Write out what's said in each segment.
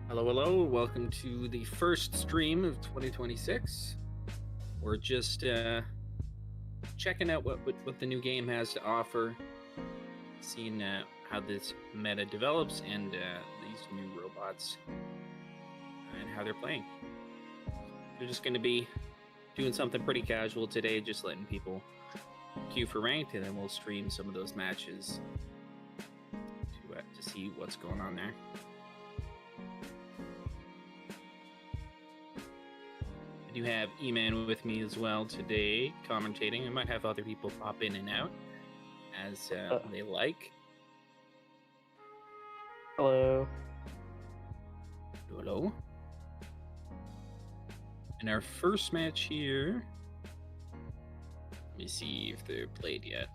Hello, hello. Welcome to the first stream of 2026. We're just checking out what the new game has to offer, seeing how this meta develops and these new robots and how they're playing. We're just going to be doing something pretty casual today, just letting people queue for ranked, and then we'll stream some of those matches to see what's going on there. I do have E-Man with me as well today, commentating. I might have other people pop in and out as they like. Hello. Hello. In our first match here, let me see if they're played yet.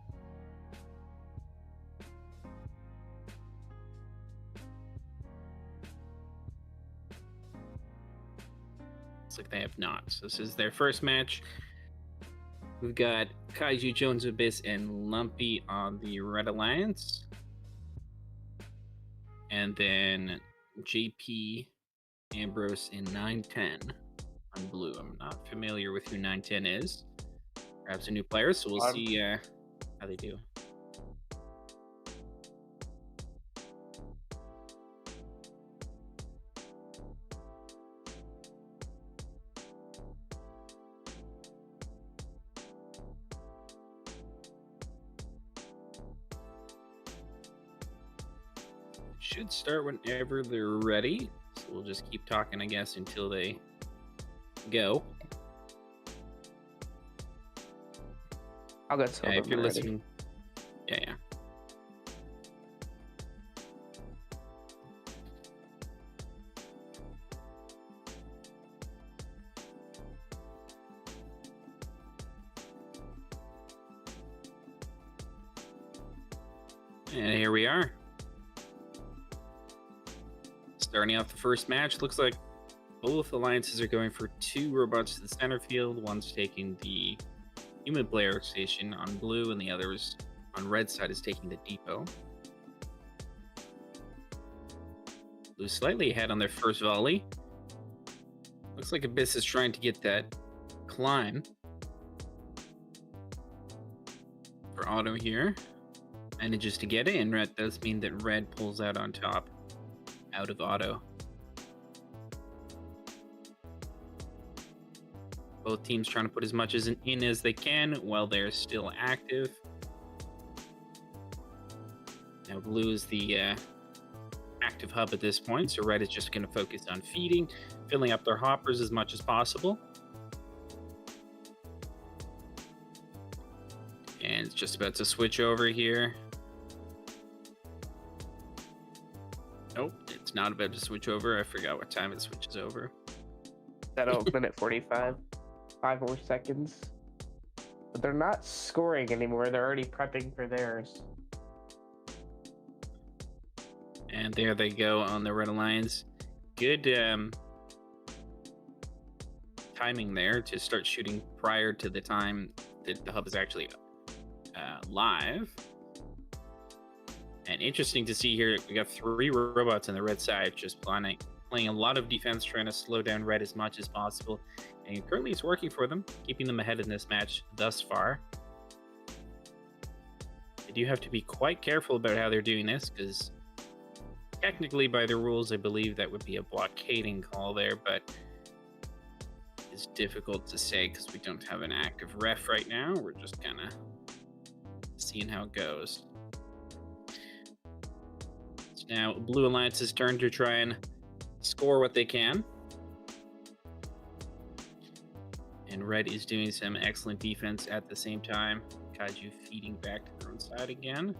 Looks like they have not. So this is their first match. We've got Kaiju, Jones Abyss, and Lumpy on the Red Alliance. And then JP, Ambrose, and 910 on blue. I'm not familiar with who 910 is. Perhaps a new player, so we'll see how they do. Should start whenever they're ready. So we'll just keep talking, I guess, until they go. I'll get some. If you're listening. Yeah. And here we are. Starting off the first match, looks like both alliances are going for two robots to the center field. One's taking the human player station on blue, and the others on red side is taking the depot. Blue slightly ahead on their first volley. Looks like Abyss is trying to get that climb for Auto here. Manages to get in. That does mean that red pulls out on top. Out of Auto. Both teams trying to put as much in as they can while they're still active. Now blue is the active hub at this point, so red is just going to focus on feeding, filling up their hoppers as much as possible. And it's just about to switch over here. Nope, it's not about to switch over. I forgot what time it switches over. That'll minute 45. 5 more seconds. But they're not scoring anymore. They're already prepping for theirs. And there they go on the Red Alliance. Good timing there to start shooting prior to the time that the hub is actually live. And interesting to see here, we got 3 robots on the red side, just playing a lot of defense, trying to slow down red as much as possible. And currently it's working for them, keeping them ahead in this match thus far. They do have to be quite careful about how they're doing this, because technically by the rules, I believe that would be a blockading call there, but it's difficult to say because we don't have an active ref right now. We're just kind of seeing how it goes. Now, Blue Alliance's turn to try and score what they can. And Red is doing some excellent defense at the same time. Kaiju feeding back to their own side again.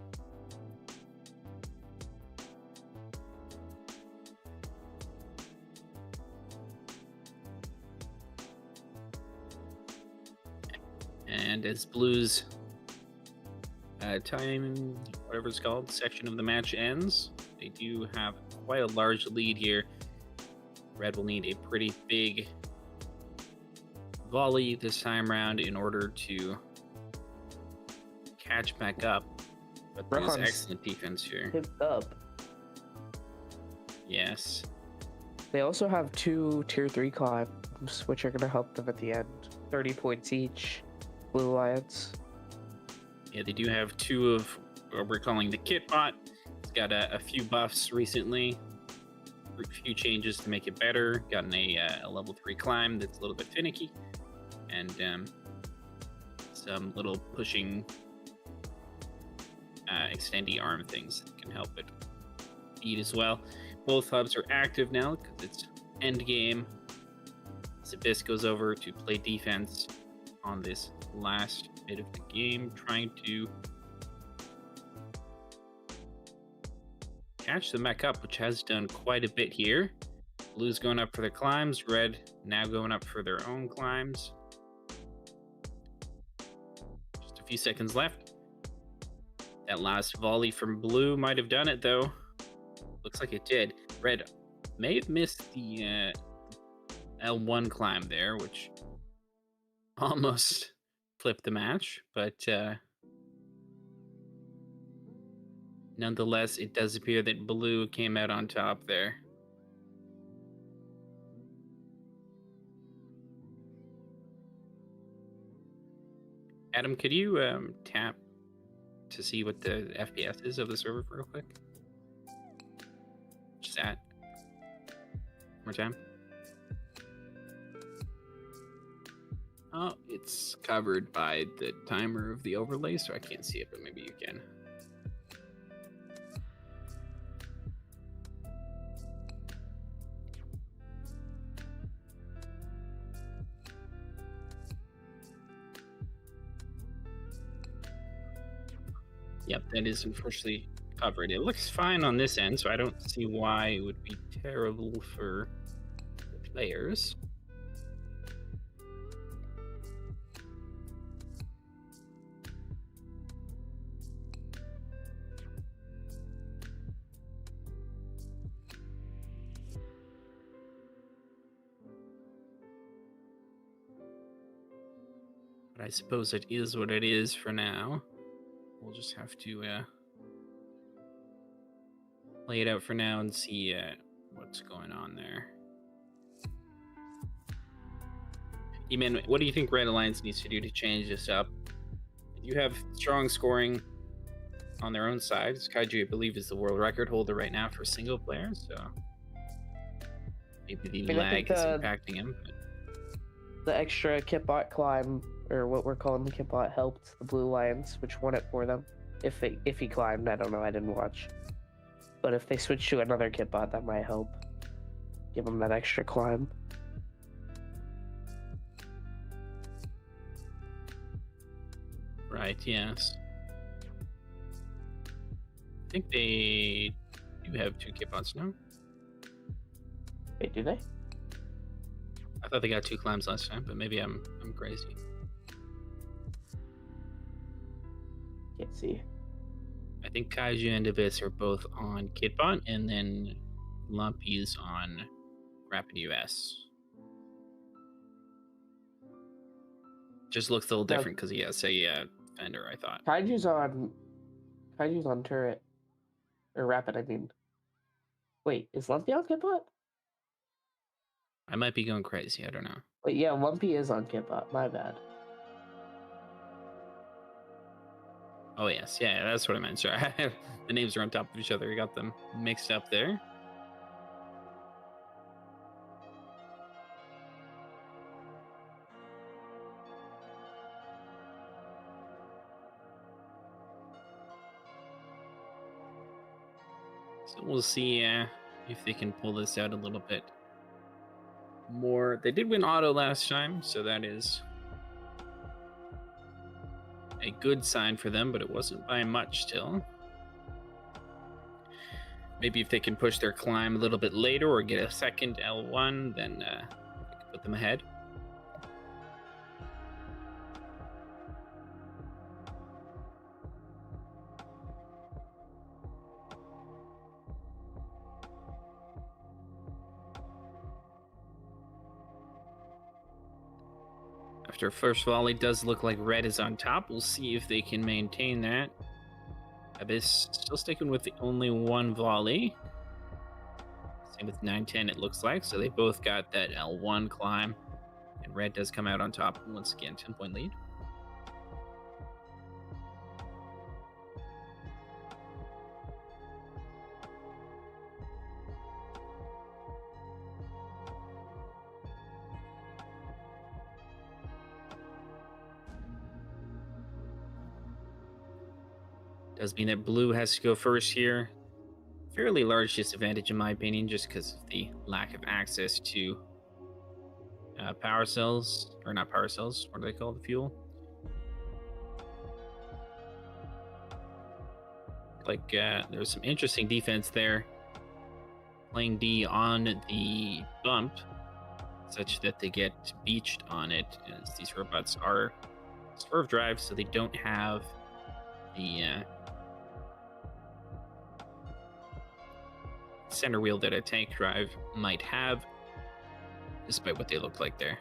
And as Blue's time, whatever it's called, section of the match ends, they do have quite a large lead here. Red will need a pretty big volley this time around in order to catch back up. But there's excellent defense here. Tipped up. Yes. They also have 2 tier 3 climbs, which are going to help them at the end. 30 points each. Blue Alliance. Yeah, they do have 2 of what we're calling the kit bot. It's got a few buffs recently, a few changes to make it better. Gotten a level 3 climb that's a little bit finicky, and some little pushing extendy arm things that can help it speed as well. Both hubs are active now because it's end game. Abyss goes over to play defense on this last bit of the game, trying to catch the mech up, which has done quite a bit here. Blue's going up for their climbs, red now going up for their own climbs. Just a few seconds left. That last volley from blue might have done it, though. Looks like it did. Red may have missed the L1 climb there, which almost flipped the match, but nonetheless, it does appear that blue came out on top there. Adam, could you tap to see what the FPS is of the server real quick? Just that. One more time. Oh, it's covered by the timer of the overlay, so I can't see it, but maybe you can. Yep, that is unfortunately covered. It looks fine on this end, so I don't see why it would be terrible for the players. But I suppose it is what it is for now. We'll just have to play it out for now and see what's going on there. E-Man, what do you think Red Alliance needs to do to change this up? You have strong scoring on their own side. Kaiju, I believe, is the world record holder right now for single player, so maybe the lag is impacting him. But the extra kitbot climb, or what we're calling the kitbot, helped the Blue Alliance, which won it for them. If he climbed, I don't know, I didn't watch. But if they switch to another kitbot, that might help give them that extra climb. Right, yes. I think they do have 2 kitbots now. Wait, do they? I thought they got 2 climbs last time, but maybe I'm crazy. Can't see. I think Kaiju and Abyss are both on Kitbot, and then Lumpy's on Rapid US. Just looks a little different because he has a Fender, I thought. Kaiju's on turret. Or Rapid, I mean. Wait, is Lumpy on Kitbot? I might be going crazy, I don't know. Wait, yeah, Lumpy is on Kitbot, my bad. Oh yes, yeah, that's what I meant. Sorry, the names are on top of each other. We got them mixed up there. So we'll see if they can pull this out a little bit more. They did win auto last time, so that is a good sign for them, but it wasn't by much still. Maybe if they can push their climb a little bit later or get a second L1, then they can put them ahead. After first volley, does look like red is on top. We'll see if they can maintain that. Abyss still sticking with the only 1 volley. Same with 9-10, it looks like. So they both got that L1 climb. And red does come out on top once again, 10-point lead. Does mean that blue has to go first here. Fairly large disadvantage in my opinion, just because of the lack of access to power cells, or not power cells, what do they call the fuel? Like there's some interesting defense there. Playing D on the bump, such that they get beached on it, as these robots are swerve drive, so they don't have the center wheel that a tank drive might have, despite what they look like there.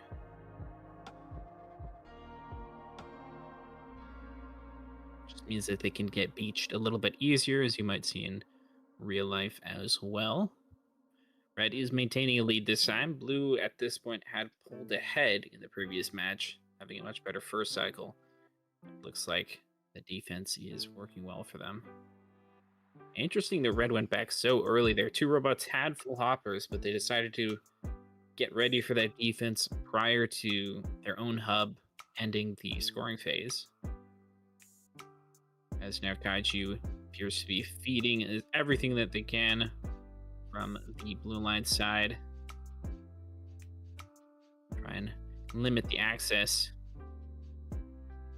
Just means that they can get beached a little bit easier, as you might see in real life as well. Red is maintaining a lead this time. Blue at this point had pulled ahead in the previous match, having a much better first cycle. Looks like the defense is working well for them. Interesting that red went back so early there. Two robots had full hoppers, but they decided to get ready for that defense prior to their own hub ending the scoring phase. As now Kaiju appears to be feeding everything that they can from the blue line side. Try and limit the access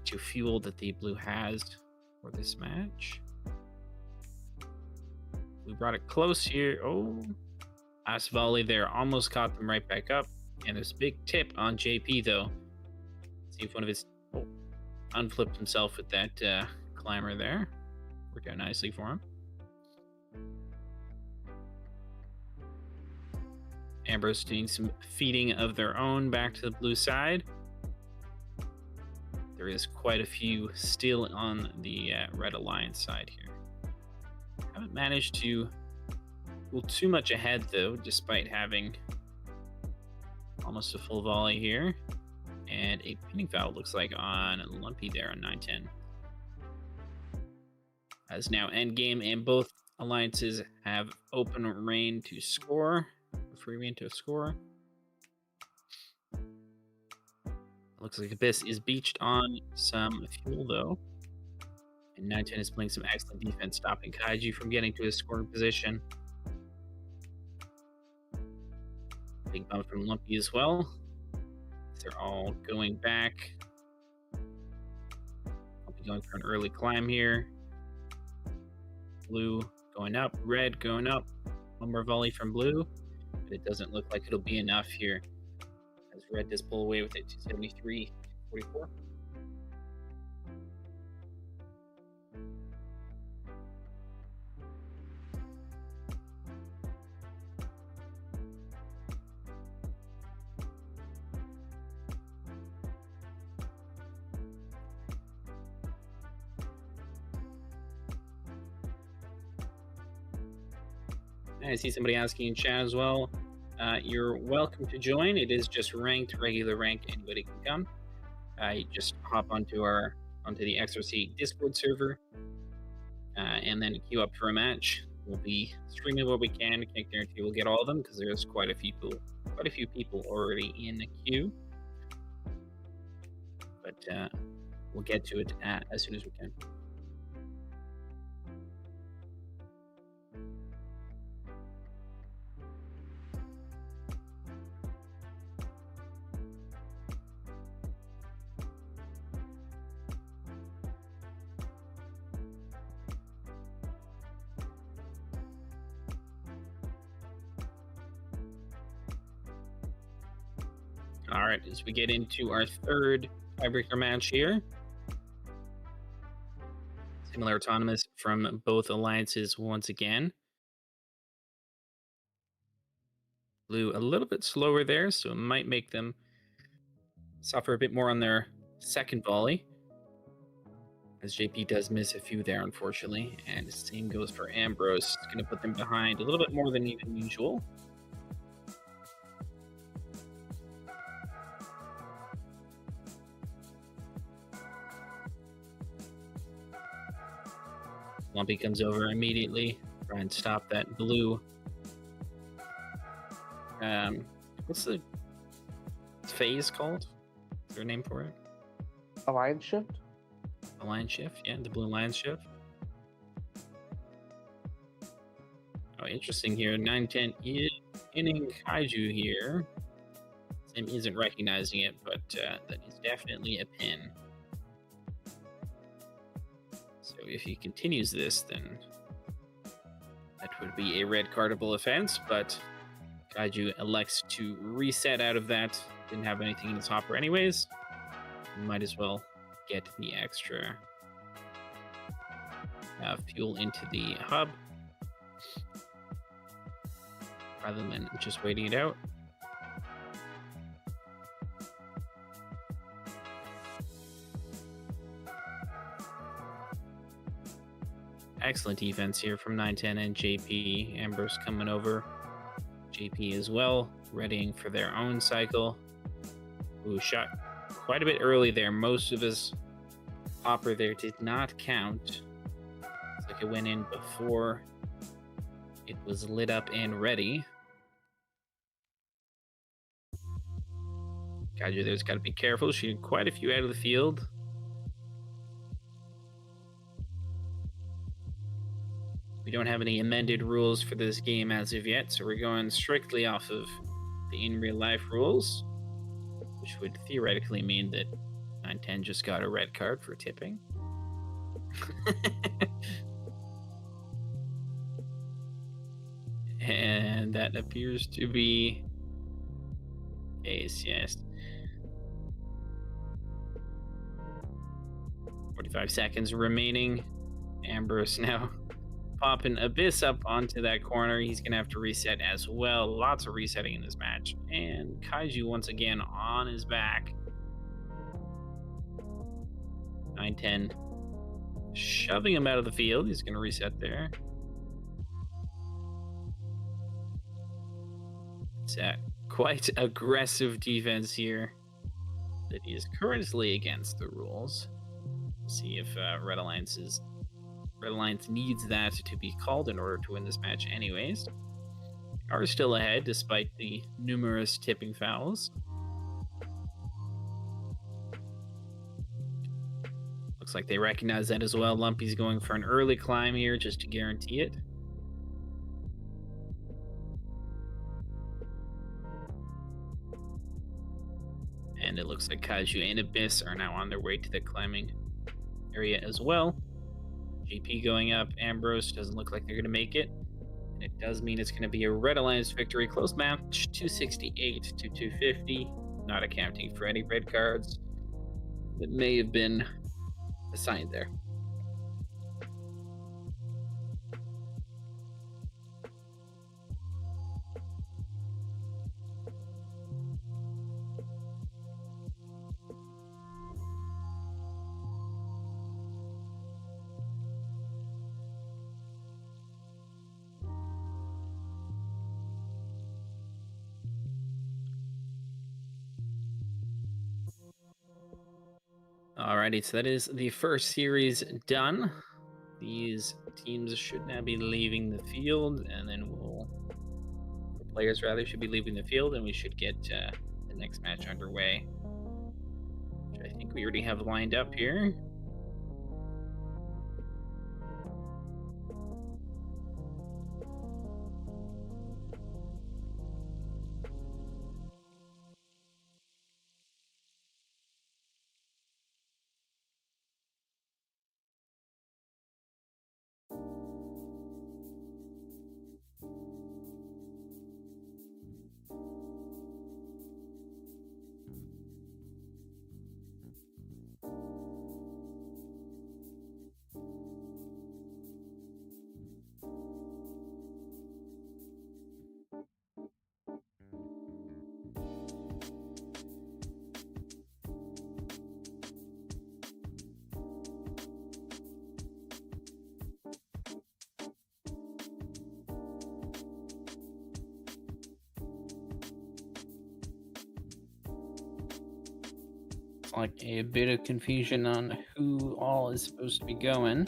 to fuel that the blue has for this match. We brought it close here. Oh, last volley there almost caught them right back up. And there's a big tip on JP though. See if one of his unflipped himself with that climber there. Worked out nicely for him. Amber's doing some feeding of their own back to the blue side. There is quite a few still on the Red Alliance side here. Haven't managed to pull too much ahead though, despite having almost a full volley here. And a pinning foul looks like on Lumpy there on 9-10. As now endgame, and both alliances have open reign to score. Free reign to score. Looks like Abyss is beached on some fuel though. And 9-10 is playing some excellent defense, stopping Kaiju from getting to his scoring position. Big bump from Lumpy as well. They're all going back. Lumpy going for an early climb here. Blue going up, red going up. One more volley from blue, but it doesn't look like it'll be enough here, as red does pull away with it, 273-44. I see somebody asking in chat as well. You're welcome to join. It is just ranked, regular rank. Anybody can come. You just hop onto the SRC Discord server, and then queue up for a match. We'll be streaming what we can. I can't guarantee we'll get all of them because there's quite a few people already in the queue. But we'll get to it as soon as we can. All right, as we get into our third tiebreaker match here. Similar autonomous from both alliances once again. Blue a little bit slower there, so it might make them suffer a bit more on their second volley. as JP does miss a few there, unfortunately. And the same goes for Ambrose. It's going to put them behind a little bit more than even usual. Lumpy comes over immediately, try and stop that blue. What's the phase called? Is there a name for it? Alliance shift? Alliance shift, yeah, the blue alliance shift. Oh, interesting here. 910 is inning Kaiju here. Sim isn't recognizing it, but that is definitely a pin. So if he continues this, then that would be a red cardable offense, but Kaiju elects to reset out of that. Didn't have anything in his hopper anyways. Might as well get the extra fuel into the hub rather than just waiting it out. Excellent defense here from 910 and JP. Ambrose coming over. JP as well, readying for their own cycle. Ooh, shot quite a bit early there. Most of his hopper there did not count. Looks like it went in before it was lit up and ready. Kaiju there's got to be careful, shooting quite a few out of the field. We don't have any amended rules for this game as of yet, so we're going strictly off of the in real life rules, which would theoretically mean that 910 just got a red card for tipping. And that appears to be the case, yes. 45 seconds remaining. Ambrose now popping Abyss up onto that corner. He's going to have to reset as well. Lots of resetting in this match. And Kaiju once again on his back. 910 shoving him out of the field. He's going to reset there. It's quite aggressive defense here that he is currently against the rules. Let's see if Red Alliance needs that to be called in order to win this match anyways. Are still ahead despite the numerous tipping fouls. Looks like they recognize that as well. Lumpy's going for an early climb here just to guarantee it. And it looks like Kaiju and Abyss are now on their way to the climbing area as well. GP going up. Ambrose doesn't look like they're going to make it. And it does mean it's going to be a Red Alliance victory. Close match, 268 to 250. Not accounting for any red cards that may have been assigned there. Alrighty, so that is the first series done. These teams should now be leaving the field, and then the players rather should be leaving the field, and we should get the next match underway, which I think we already have lined up here. like a bit of confusion on who all is supposed to be going.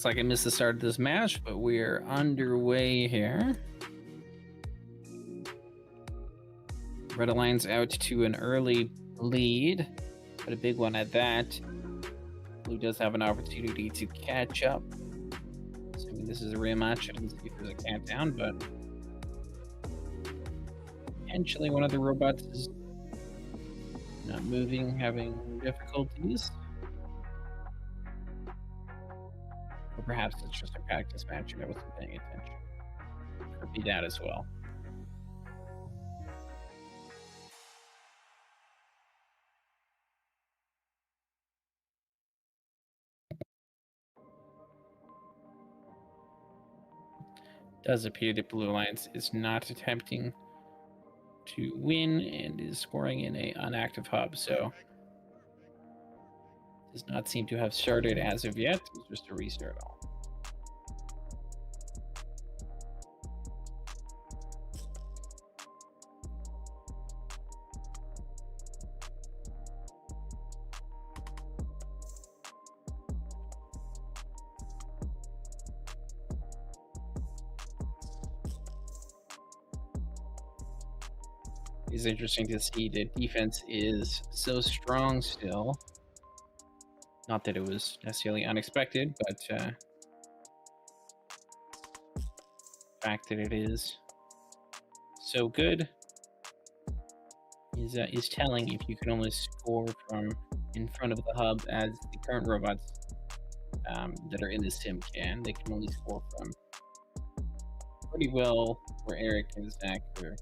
Looks like I missed the start of this match, but we're underway here. Red Alliance out to an early lead, but a big one at that. Blue does have an opportunity to catch up. Assuming this is a rematch, I didn't see if there's a countdown, but potentially one of the robots is not moving, having difficulties. Or perhaps it's just a practice match and I wasn't paying attention. Could be that as well. Does appear that Blue Alliance is not attempting to win and is scoring in a inactive hub, so does not seem to have started as of yet. It's just a restart all. It's interesting to see the defense is so strong still. Not that it was necessarily unexpected, but the fact that it is so good is telling. If you can only score from in front of the hub, as the current robots that are in the sim can, they can only score from pretty well where Eric and Zach are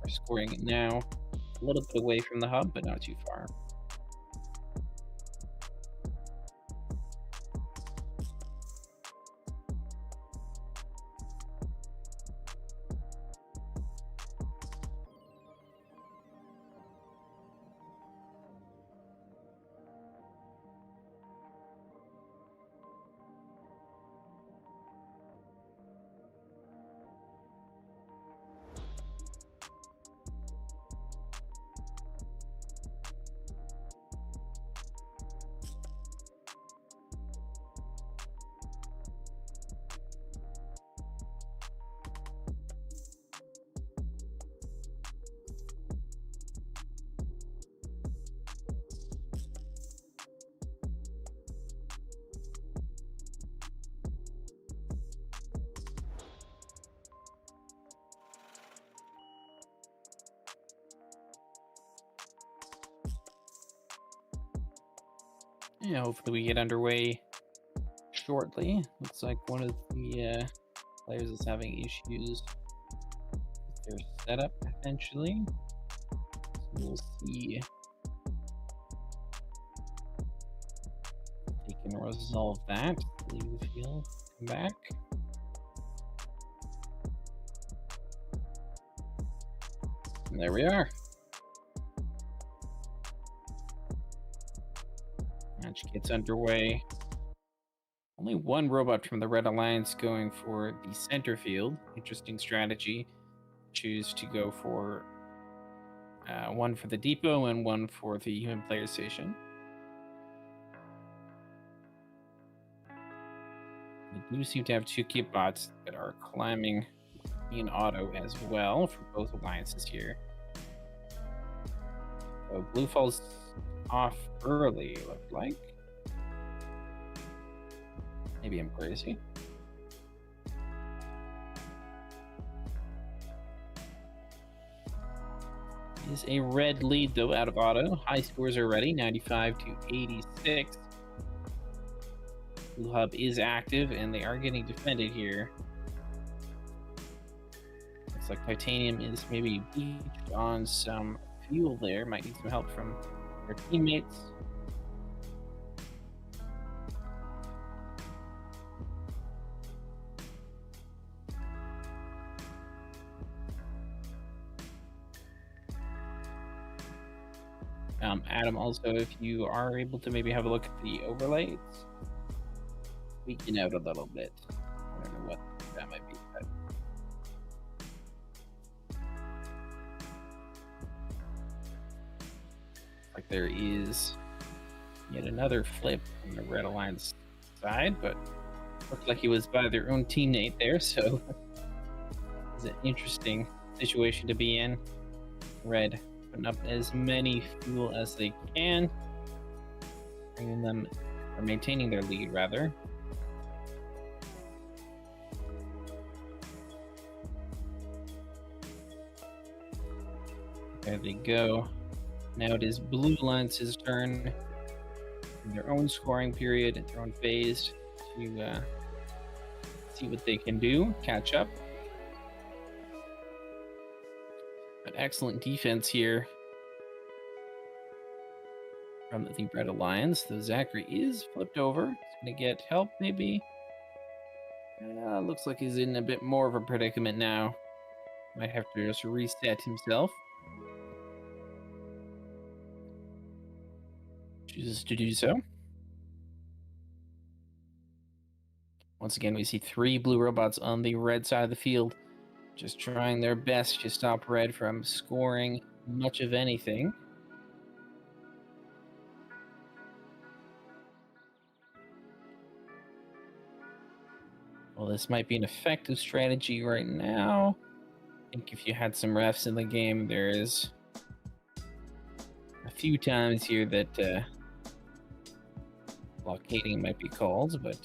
scoring it now. A little bit away from the hub, but not too far. Yeah, hopefully we get underway shortly. Looks like one of the players is having issues with their setup potentially. So we'll see if they can resolve that. Leave the field, come back. And there we are. Match gets underway. Only one robot from the Red Alliance going for the center field. Interesting strategy. Choose to go for one for the depot and one for the human player station. We do seem to have two kit bots that are climbing in auto as well for both alliances here. So blue falls off early, it looked like. Maybe I'm crazy. Is a red lead though out of auto. High scores already, 95 to 86. Blue hub is active and they are getting defended here. Looks like Titanium is maybe beached on some fuel there. Might need some help from their teammates. Adam, also, if you are able to maybe have a look at the overlays, tweaking out a little bit. I don't know what that might be, but like there is yet another flip on the Red Alliance side, but looked like he was by their own teammate there, so it's an interesting situation to be in. Red putting up as many fuel as they can, bringing them, or maintaining their lead rather. There they go. Now it is Blue Alliance's turn in their own scoring period, their own phase, to see what they can do, catch up. But excellent defense here from the Red Alliance. Though Zachary is flipped over. He's going to get help, maybe. Looks like he's in a bit more of a predicament now. Might have to just reset himself. Chooses to do so. Once again, we see 3 blue robots on the red side of the field, just trying their best to stop red from scoring much of anything. Well, this might be an effective strategy right now. I think if you had some refs in the game, there is a few times here that blockading might be called, but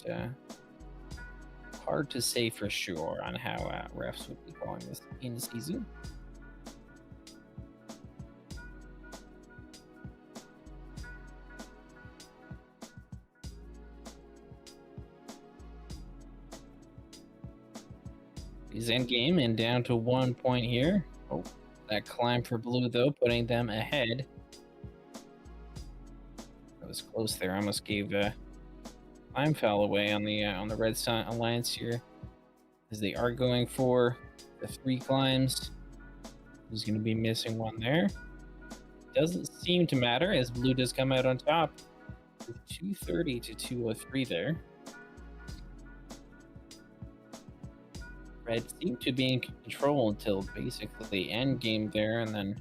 hard to say for sure on how refs would be calling this in season. He's in game and down to 1 point here. Oh, that climb for blue though, putting them ahead. That was close there. Almost gave a climb foul away on the red side alliance here, as they are going for the 3 climbs. Who's going to be missing one there? Doesn't seem to matter, as blue does come out on top with 230 to 203 there. Red seemed to be in control until basically end game there, and then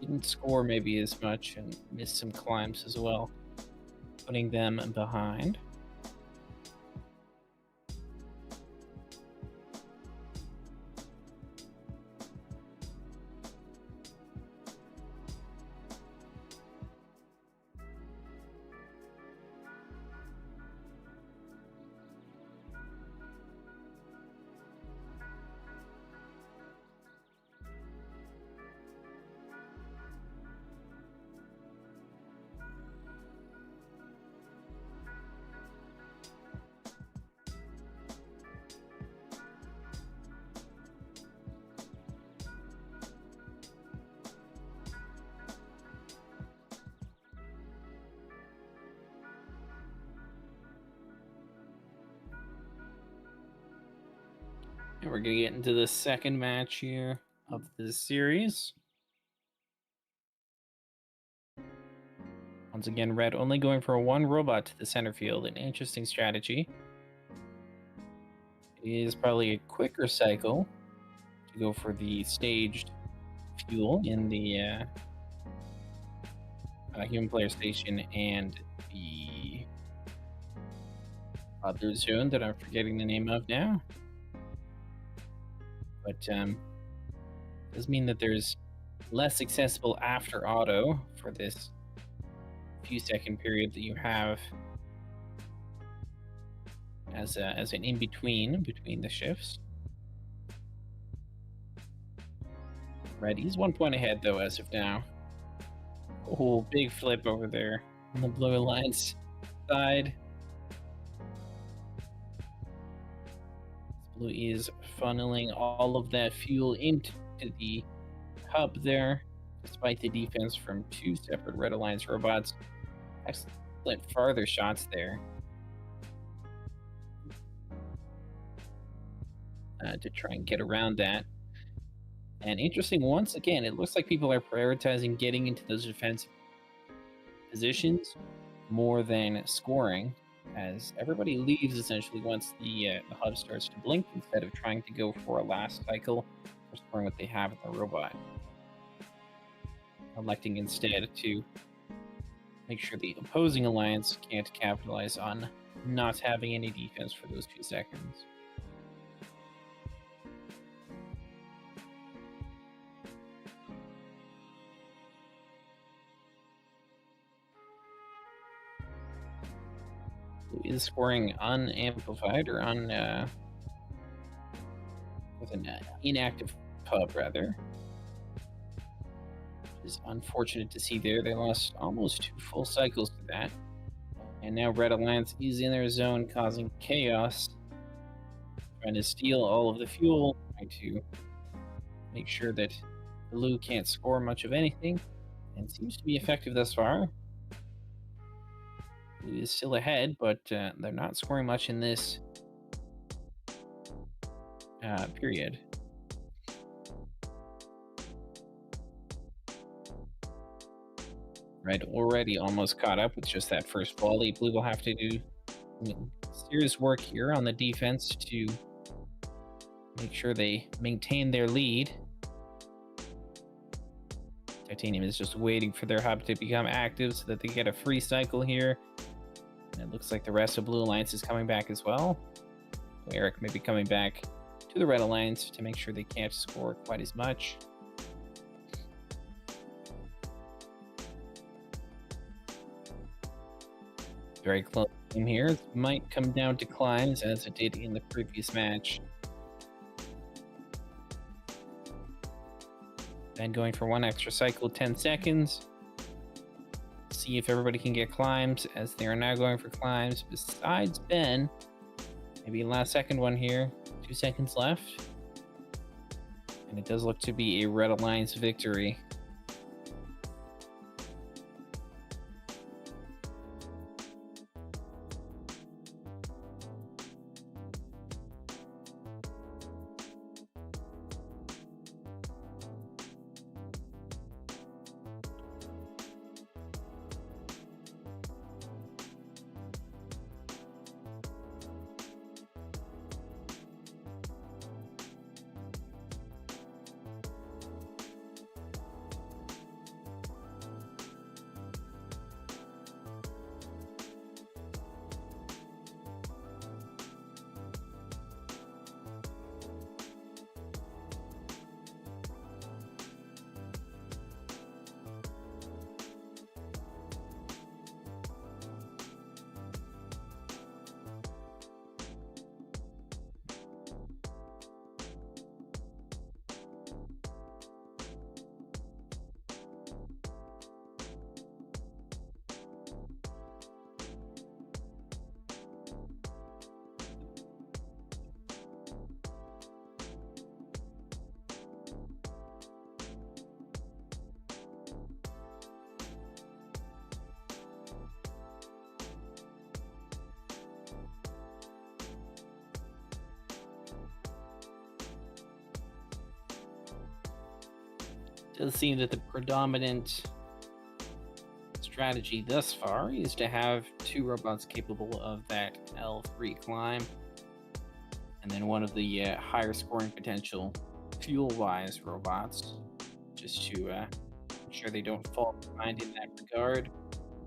didn't score maybe as much and missed some climbs as well, putting them behind. And we're going to get into the second match here of this series. Once again, red only going for 1 robot to the center field. An interesting strategy. It is probably a quicker cycle to go for the staged fuel in the human player station and the other zone that I'm forgetting the name of now. But does mean that there's less accessible after auto for this few second period that you have as an in-between the shifts. Red, he's 1 point ahead though as of now. Oh, big flip over there on the blue alliance side. Blue is funneling all of that fuel into the hub there, despite the defense from 2 separate Red Alliance robots. Excellent farther shots there to try and get around that. And interesting, once again, it looks like people are prioritizing getting into those defensive positions more than scoring, as everybody leaves essentially once the hub starts to blink, instead of trying to go for a last cycle or scoring what they have in the robot. Electing instead to make sure the opposing alliance can't capitalize on not having any defense for those 2 seconds. Is scoring unamplified or with an inactive hub rather, which is unfortunate to see there. They lost almost 2 full cycles to that, and now Red Alliance is in their zone, causing chaos, trying to steal all of the fuel, trying to make sure that blue can't score much of anything, and seems to be effective thus far. Blue is still ahead, but they're not scoring much in this period. Red already almost caught up with just that first volley. Blue will have to do serious work here on the defense to make sure they maintain their lead. Titanium is just waiting for their hub to become active so that they get a free cycle here. And it looks like the rest of Blue Alliance is coming back as well. So Eric may be coming back to the Red Alliance to make sure they can't score quite as much. Very close game here. It might come down to climbs as it did in the previous match. Ben going for one extra cycle, 10 seconds. See if everybody can get climbs as they are now going for climbs besides Ben. Maybe last second one here. 2 seconds left. And it does look to be a Red Alliance victory. It does seem that the predominant strategy thus far is to have 2 robots capable of that L3 climb, and then one of the higher scoring potential fuel-wise robots, just to ensure they don't fall behind in that regard,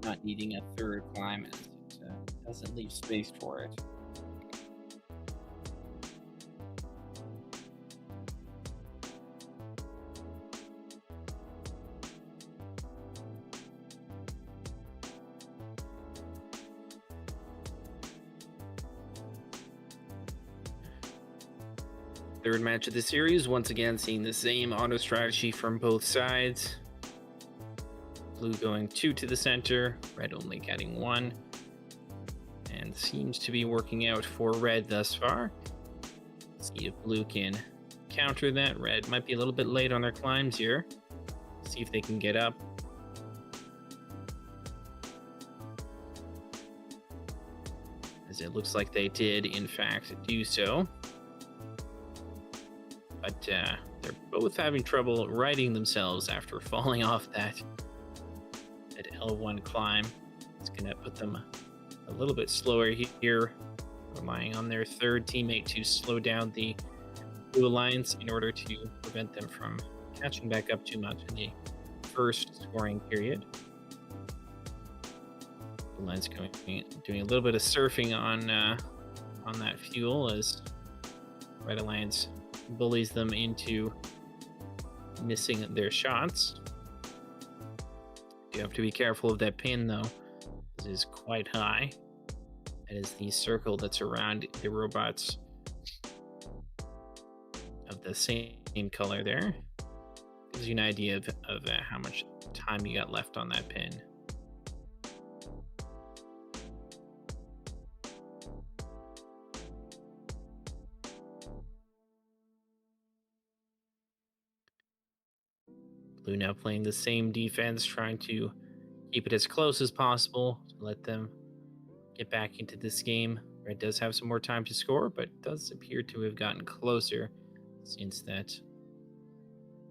not needing a 3rd climb as it doesn't leave space for it. Third match of the series, once again seeing the same auto strategy from both sides. Blue going 2 to the center, Red only getting 1. And seems to be working out for Red thus far. See if Blue can counter that. Red might be a little bit late on their climbs here. See if they can get up. As it looks like they did, in fact, do so. But they're both having trouble righting themselves after falling off that L1 climb. It's going to put them a little bit slower here, relying on their 3rd teammate to slow down the Blue Alliance in order to prevent them from catching back up too much in the first scoring period. Blue Alliance doing a little bit of surfing on that fuel as Red Alliance bullies them into missing their shots. You have to be careful of that pin though. This is quite high. It is the circle that's around the robots of the same color there. Gives you an idea of how much time you got left on that pin. Blue now playing the same defense, trying to keep it as close as possible to let them get back into this game. Red does have some more time to score, but does appear to have gotten closer since that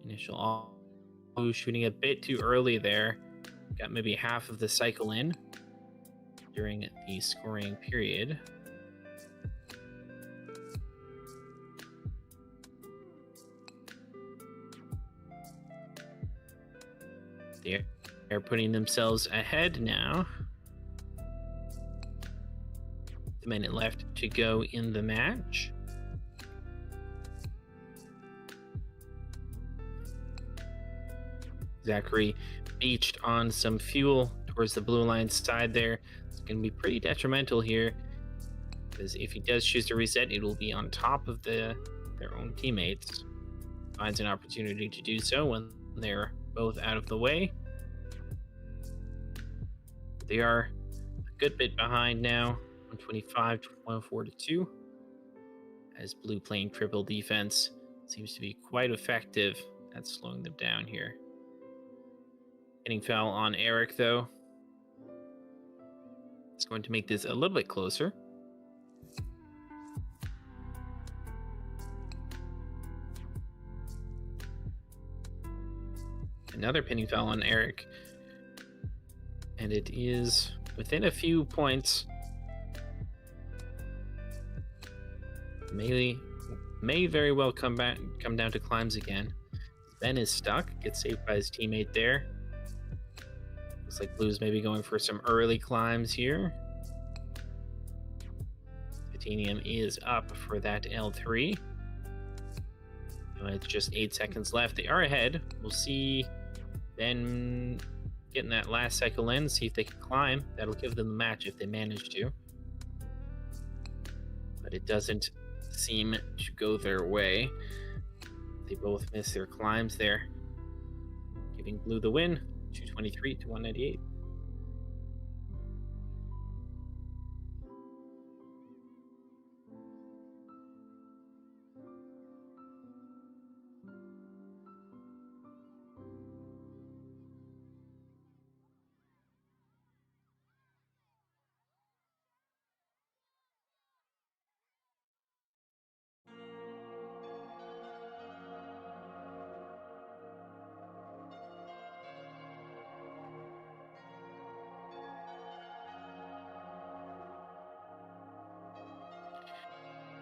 initial blue shooting a bit too early there. Got maybe half of the cycle in during the scoring period. They're putting themselves ahead now. A minute left to go in the match. Zachary beached on some fuel towards the blue line side there. It's going to be pretty detrimental here, because if he does choose to reset, it will be on top of their own teammates. Finds an opportunity to do so when they're both out of the way. They are a good bit behind now, 125 to 142, as blue playing triple defense seems to be quite effective at slowing them down here. Hitting foul on Eric, though. It's going to make this a little bit closer. Another pinning foul on Eric. And it is within a few points. May very well come down to climbs again. Ben is stuck, gets saved by his teammate there. Looks like Blue's maybe going for some early climbs here. Titanium is up for that L3. It's just 8 seconds left. They are ahead. We'll see Ben getting that last cycle in, see if they can climb. That'll give them the match if they manage to. But it doesn't seem to go their way. They both miss their climbs there, giving Blue the win, 223 to 198.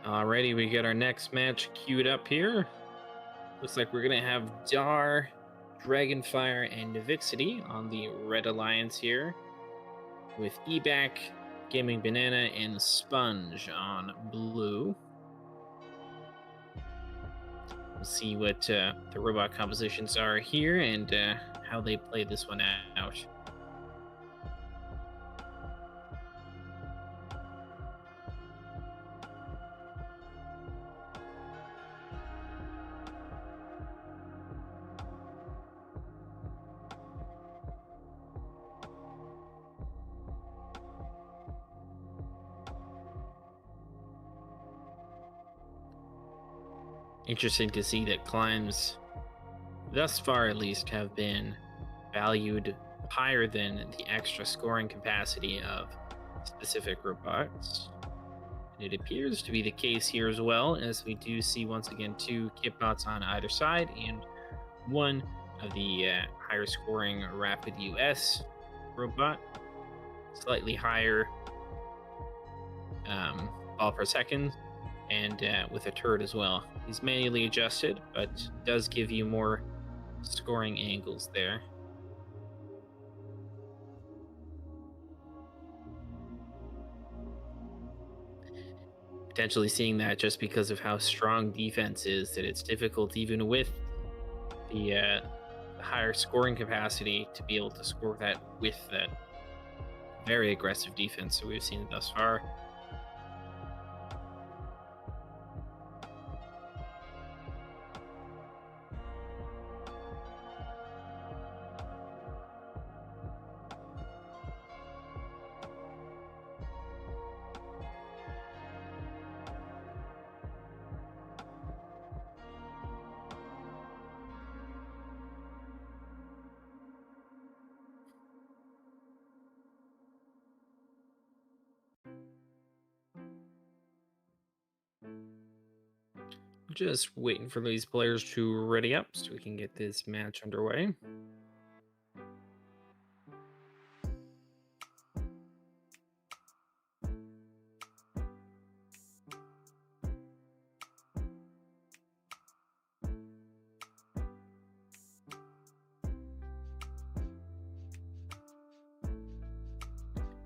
Alrighty, we got our next match queued up here. Looks like we're gonna have Dar, Dragonfire, and Vixity on the Red Alliance here, with Ebac, Gaming Banana, and Sponge on blue. We'll see what the robot compositions are here and how they play this one out. Interesting to see that climbs, thus far at least, have been valued higher than the extra scoring capacity of specific robots. And it appears to be the case here as well, as we do see once again 2 kitbots on either side and one of the higher scoring Rapid US robot, slightly higher ball per second, and with a turret as well. He's manually adjusted, but does give you more scoring angles there. Potentially seeing that just because of how strong defense is, that it's difficult even with the higher scoring capacity to be able to score that with that very aggressive defense that we've seen thus far. Just waiting for these players to ready up so we can get this match underway.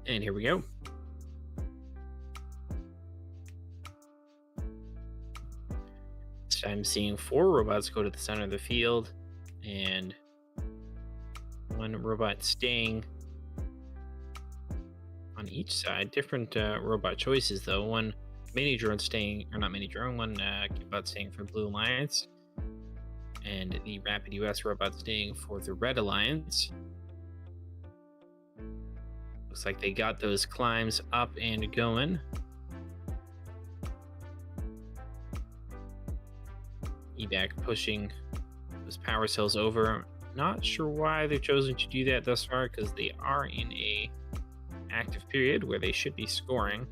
And here we go. This time seeing 4 robots go to the center of the field and 1 robot staying on each side. Different robot choices though. 1 mini drone staying, or not mini drone, 1 robot staying for Blue Alliance, and the Rapid US robot staying for the Red Alliance. Looks like they got those climbs up and going. Evac pushing those power cells over. Not sure why they've chosen to do that thus far, because they are in a active period where they should be scoring.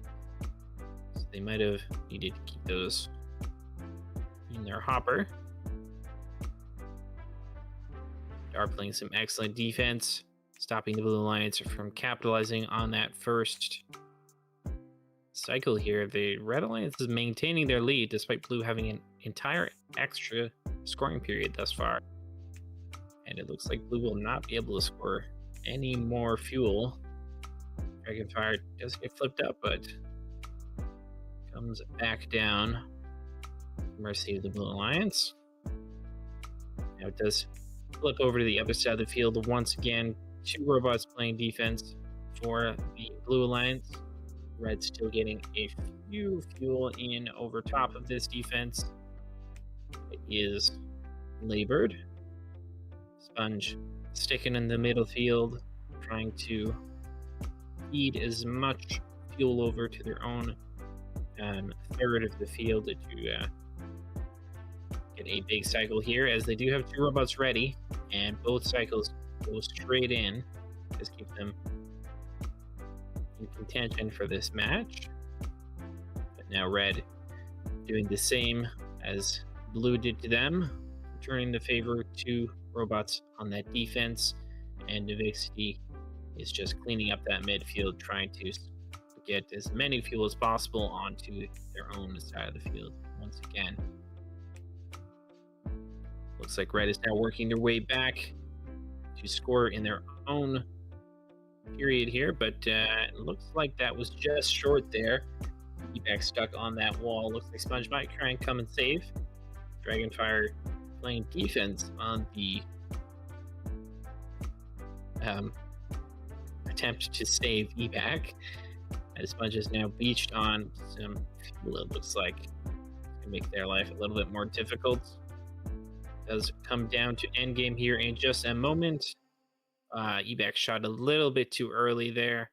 So they might have needed to keep those in their hopper. They are playing some excellent defense, stopping the Blue Alliance from capitalizing on that first cycle here. The Red Alliance is maintaining their lead despite Blue having an entire extra scoring period thus far. And it looks like Blue will not be able to score any more fuel. Dragonfire does get flipped up, but comes back down. Mercy of the Blue Alliance. Now it does flip over to the other side of the field once again. 2 robots playing defense for the Blue Alliance. Red still getting a few fuel in over top of this defense. It is labored. Sponge sticking in the middle field, trying to feed as much fuel over to their own third of the field to get a big cycle here, as they do have 2 robots ready, and both cycles go straight in. Just keep them in contention for this match. But now Red doing the same as Blue did to them, returning the favor to robots on that defense, and Novixity is just cleaning up that midfield, trying to get as many fuel as possible onto their own side of the field once again. Looks like Red is now working their way back to score in their own period here, but it looks like that was just short there. Evac stuck on that wall. Looks like Sponge might try and come and save. Dragonfire playing defense on the attempt to save Evac, as Sponge is now beached on some fuel. It looks like it's gonna make their life a little bit more difficult. Does come down to endgame here in just a moment. Evac shot a little bit too early there,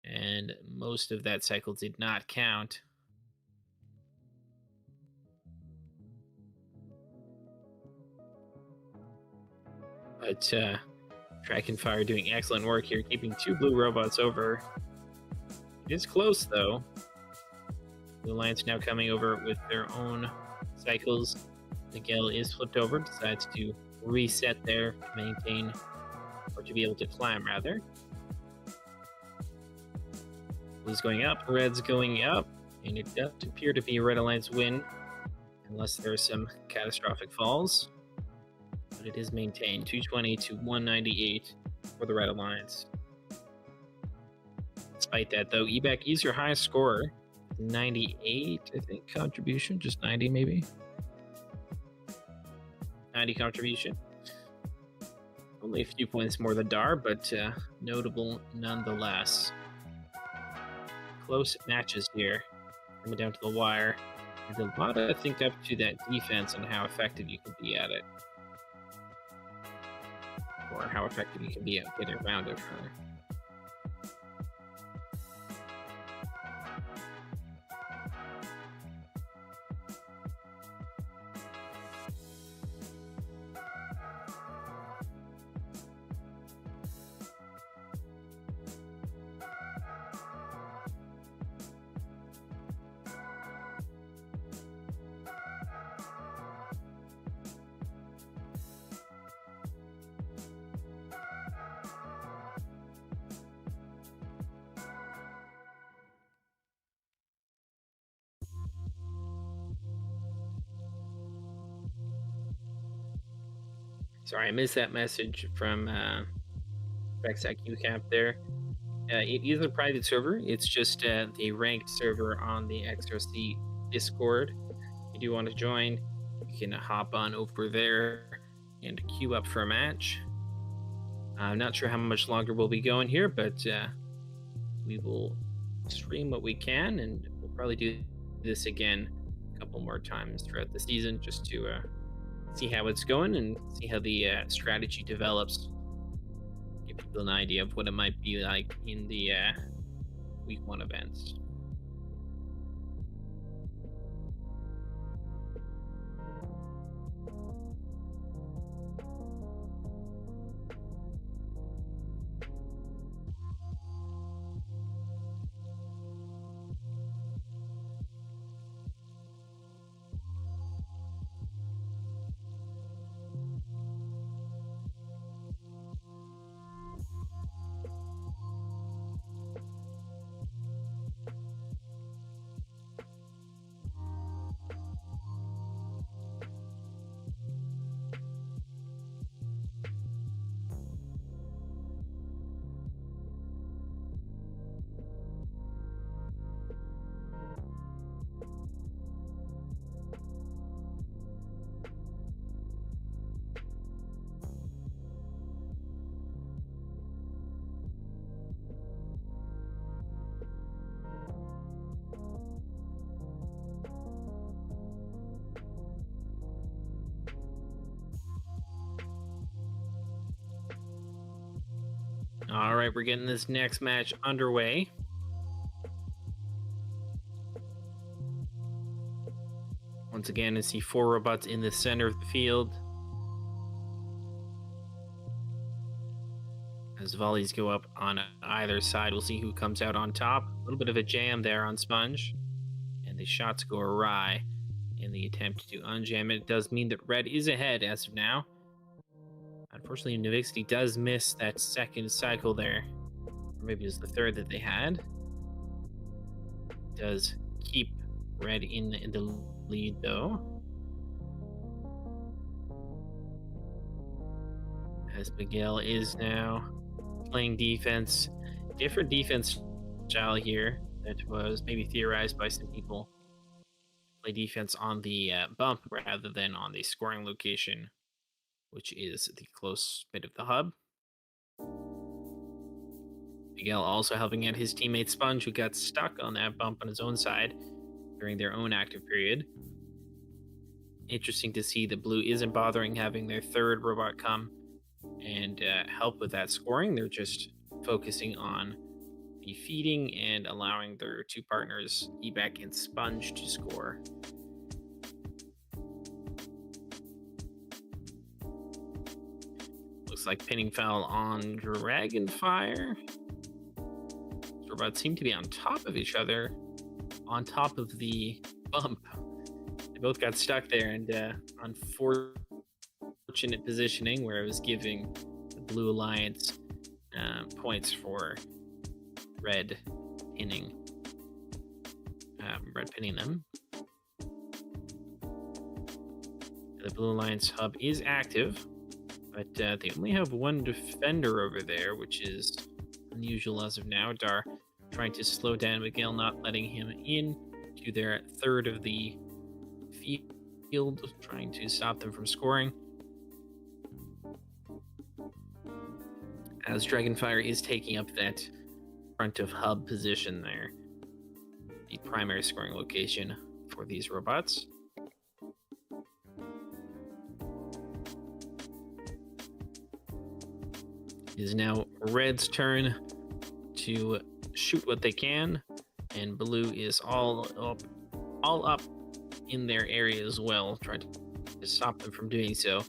and most of that cycle did not count. But Dragonfire doing excellent work here, keeping 2 blue robots over. It is close though. Blue Alliance now coming over with their own cycles. Miguel is flipped over, decides to reset there to maintain, or to be able to climb rather. Blue's going up, Red's going up, and it does appear to be a Red Alliance win, unless there are some catastrophic falls. But it is maintained, 220 to 198 for the Red Alliance. Despite that though, Evac is your highest scorer, 98 I think contribution, just 90 maybe. 90 contribution. Only a few points more than Dar, but notable nonetheless. Close matches here, coming down to the wire. There's a lot, I think, up to that defense and how effective you can be at it. Or how effective you can be at getting around it, rather. Sorry, I missed that message from Rexac UCAP there. It is a private server. It's just the ranked server on the XRC Discord. If you do want to join, you can hop on over there and queue up for a match. I'm not sure how much longer we'll be going here, but we will stream what we can, and we'll probably do this again a couple more times throughout the season just to see how it's going and see how the strategy develops. Give people an idea of what it might be like in the week 1 events. All right, we're getting this next match underway. Once again, I see 4 robots in the center of the field. As volleys go up on either side, we'll see who comes out on top. A little bit of a jam there on Sponge, and the shots go awry in the attempt to unjam it. It does mean that red is ahead as of now. Unfortunately, Novixity does miss that second cycle there. Or maybe it was the third that they had. Does keep red in the lead, though. As Miguel is now playing defense. Different defense style here that was maybe theorized by some people. Play defense on the bump rather than on the scoring location, which is the close bit of the hub. Miguel also helping out his teammate Sponge, who got stuck on that bump on his own side during their own active period. Interesting to see that Blue isn't bothering having their third robot come and help with that scoring. They're just focusing on the feeding and allowing their 2 partners, Ebac and Sponge, to score. Looks like pinning foul on Dragonfire. These robots seem to be on top of each other, on top of the bump. They both got stuck there, and unfortunate positioning where it was giving the Blue Alliance points for red pinning them. The Blue Alliance hub is active, but they only have 1 defender over there, which is unusual as of now. Dar trying to slow down Miguel, not letting him in to their third of the field, trying to stop them from scoring. As Dragonfire is taking up that front of hub position there, the primary scoring location for these robots. It is now Red's turn to shoot what they can, and Blue is all up in their area as well, trying to stop them from doing so.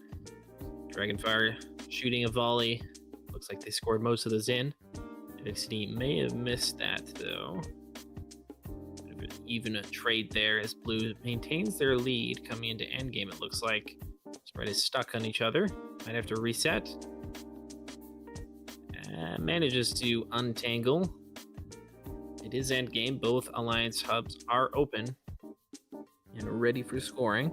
Dragonfire shooting a volley. Looks like they scored most of those in. Novixity may have missed that, though. Even a trade there as Blue maintains their lead coming into endgame. It looks like Spread is stuck on each other. Might have to reset. Manages to untangle. It is endgame. Both Alliance hubs are open and ready for scoring.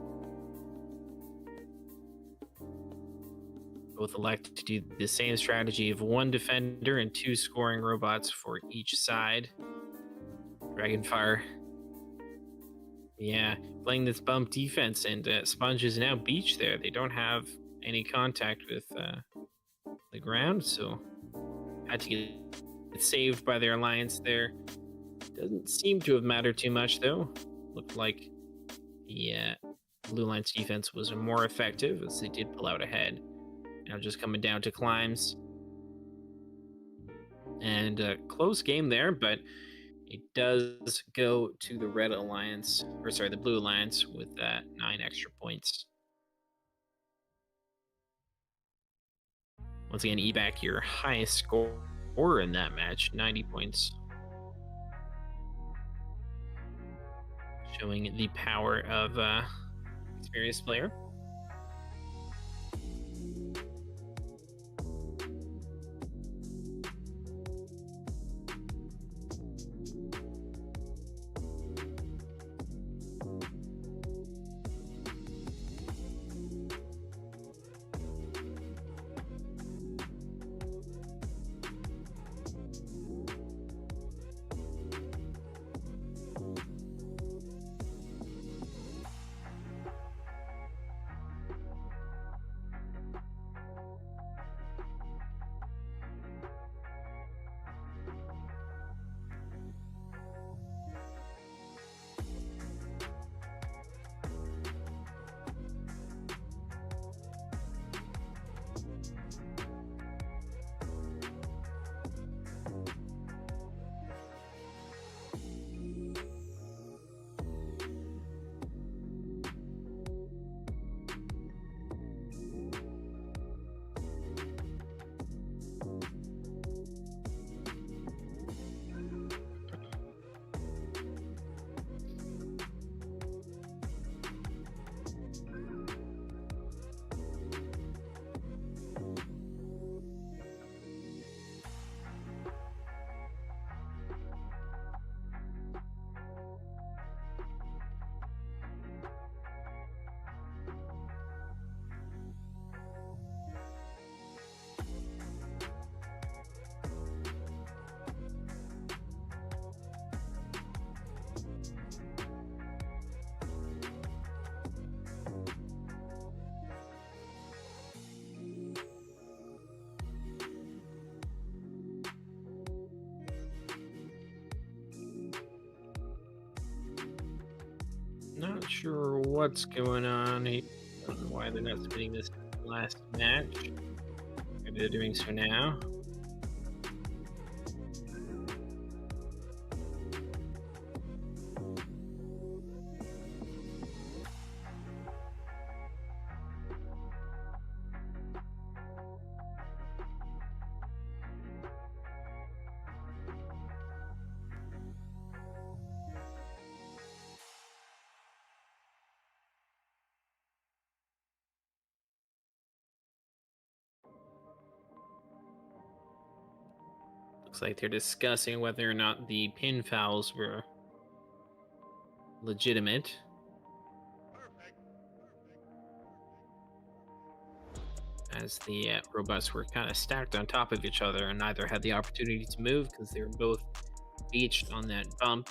Both elect to do the same strategy of 1 defender and 2 scoring robots for each side. Dragonfire. Yeah, playing this bump defense, and Sponge is now beach there. They don't have any contact with the ground, so had to get saved by their alliance there. Doesn't seem to have mattered too much, though. Looked like the Blue Line's defense was more effective as they did pull out ahead. Now just coming down to climbs. And a close game there, but it does go to the Red Alliance, or sorry, the Blue Alliance with 9 extra points. Once again, eBack, your highest score in that match, 90 points. Showing the power of experienced player. Not sure what's going on here. I don't know why they're not spinning this last match. Maybe they're doing so now. Looks like they're discussing whether or not the pin fouls were legitimate. As the robots were kind of stacked on top of each other and neither had the opportunity to move because they were both beached on that bump,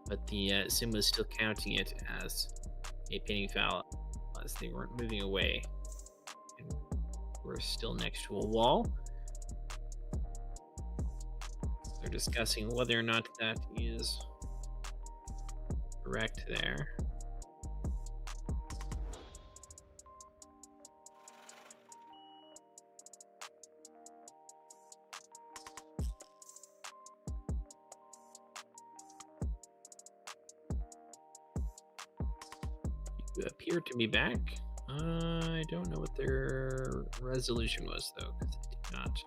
but the sim was still counting it as a pinning foul as they weren't moving away and were still next to a wall. They're discussing whether or not that is correct there. You appear to be back. I don't know what their resolution was, though, because they did not.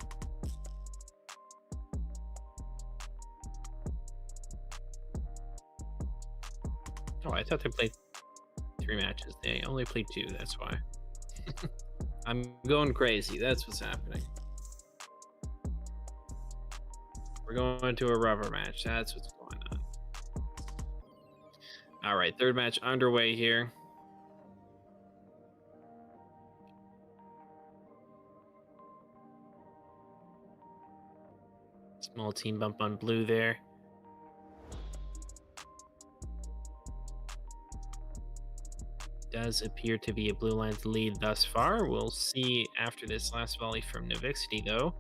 Oh, I thought they played 3 matches. They only played 2, that's why. I'm going crazy. That's what's happening. We're going to a rubber match. That's what's going on. All right, 3rd match underway here. Small team bump on blue there. Does appear to be a blue line's lead thus far. We'll see after this last volley from Novixity, though.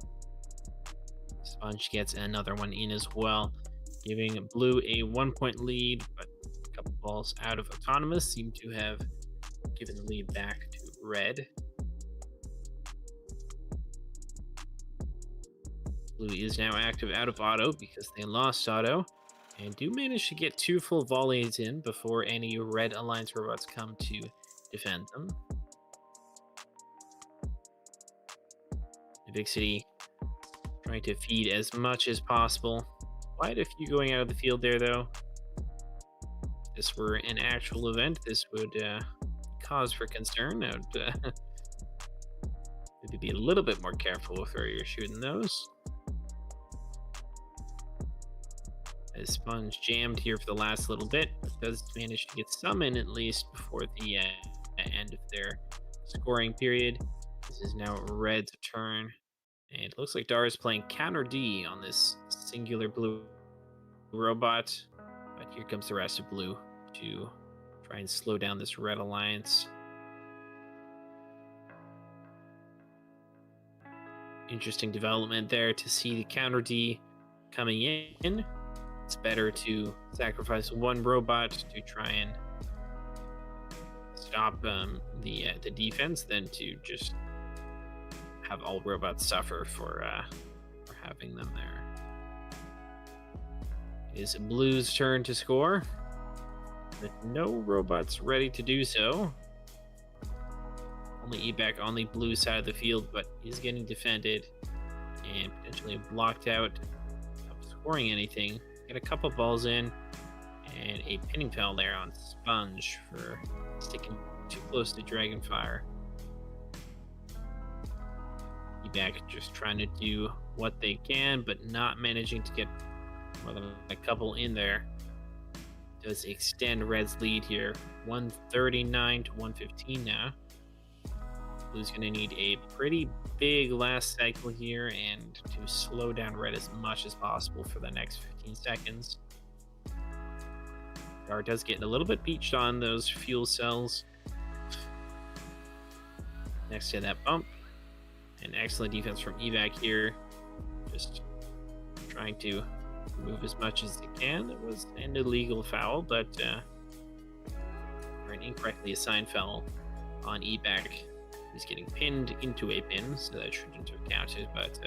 Sponge gets another one in as well, giving blue a 1-point lead, but a couple balls out of autonomous seem to have given the lead back to red. Blue is now active out of auto because they lost auto, and do manage to get 2 full volleys in before any red alliance robots come to defend them. Novixity trying to feed as much as possible. Quite a few going out of the field there, though. If this were an actual event, this would cause for concern. I would maybe be a little bit more careful with where you're shooting those. As Sponge jammed here for the last little bit, but does manage to get some in at least before the end of their scoring period. This is now Red's turn. And it looks like Dara is playing counter D on this singular blue robot. But here comes the rest of blue to try and slow down this red alliance. Interesting development there to see the counter D coming in. It's better to sacrifice one robot to try and stop the defense than to just have all robots suffer for having them there. It is Blue's turn to score, with no robots ready to do so. Only E-back on the blue side of the field, but is getting defended and potentially blocked out of scoring anything. Get a couple balls in, and a pinning foul there on Sponge for sticking too close to Dragonfire. E-back just trying to do what they can, but not managing to get more than a couple in there. Does extend Red's lead here, 139 to 115 now. Blue's going to need a pretty big last cycle here and to slow down Red as much as possible for the next 15 seconds. Gar does get a little bit beached on those fuel cells next to that bump. An excellent defense from Evac here. Just trying to move as much as they can. It was an illegal foul, but or an incorrectly assigned foul on Evac. He's getting pinned into a pin, so that shouldn't have counted, but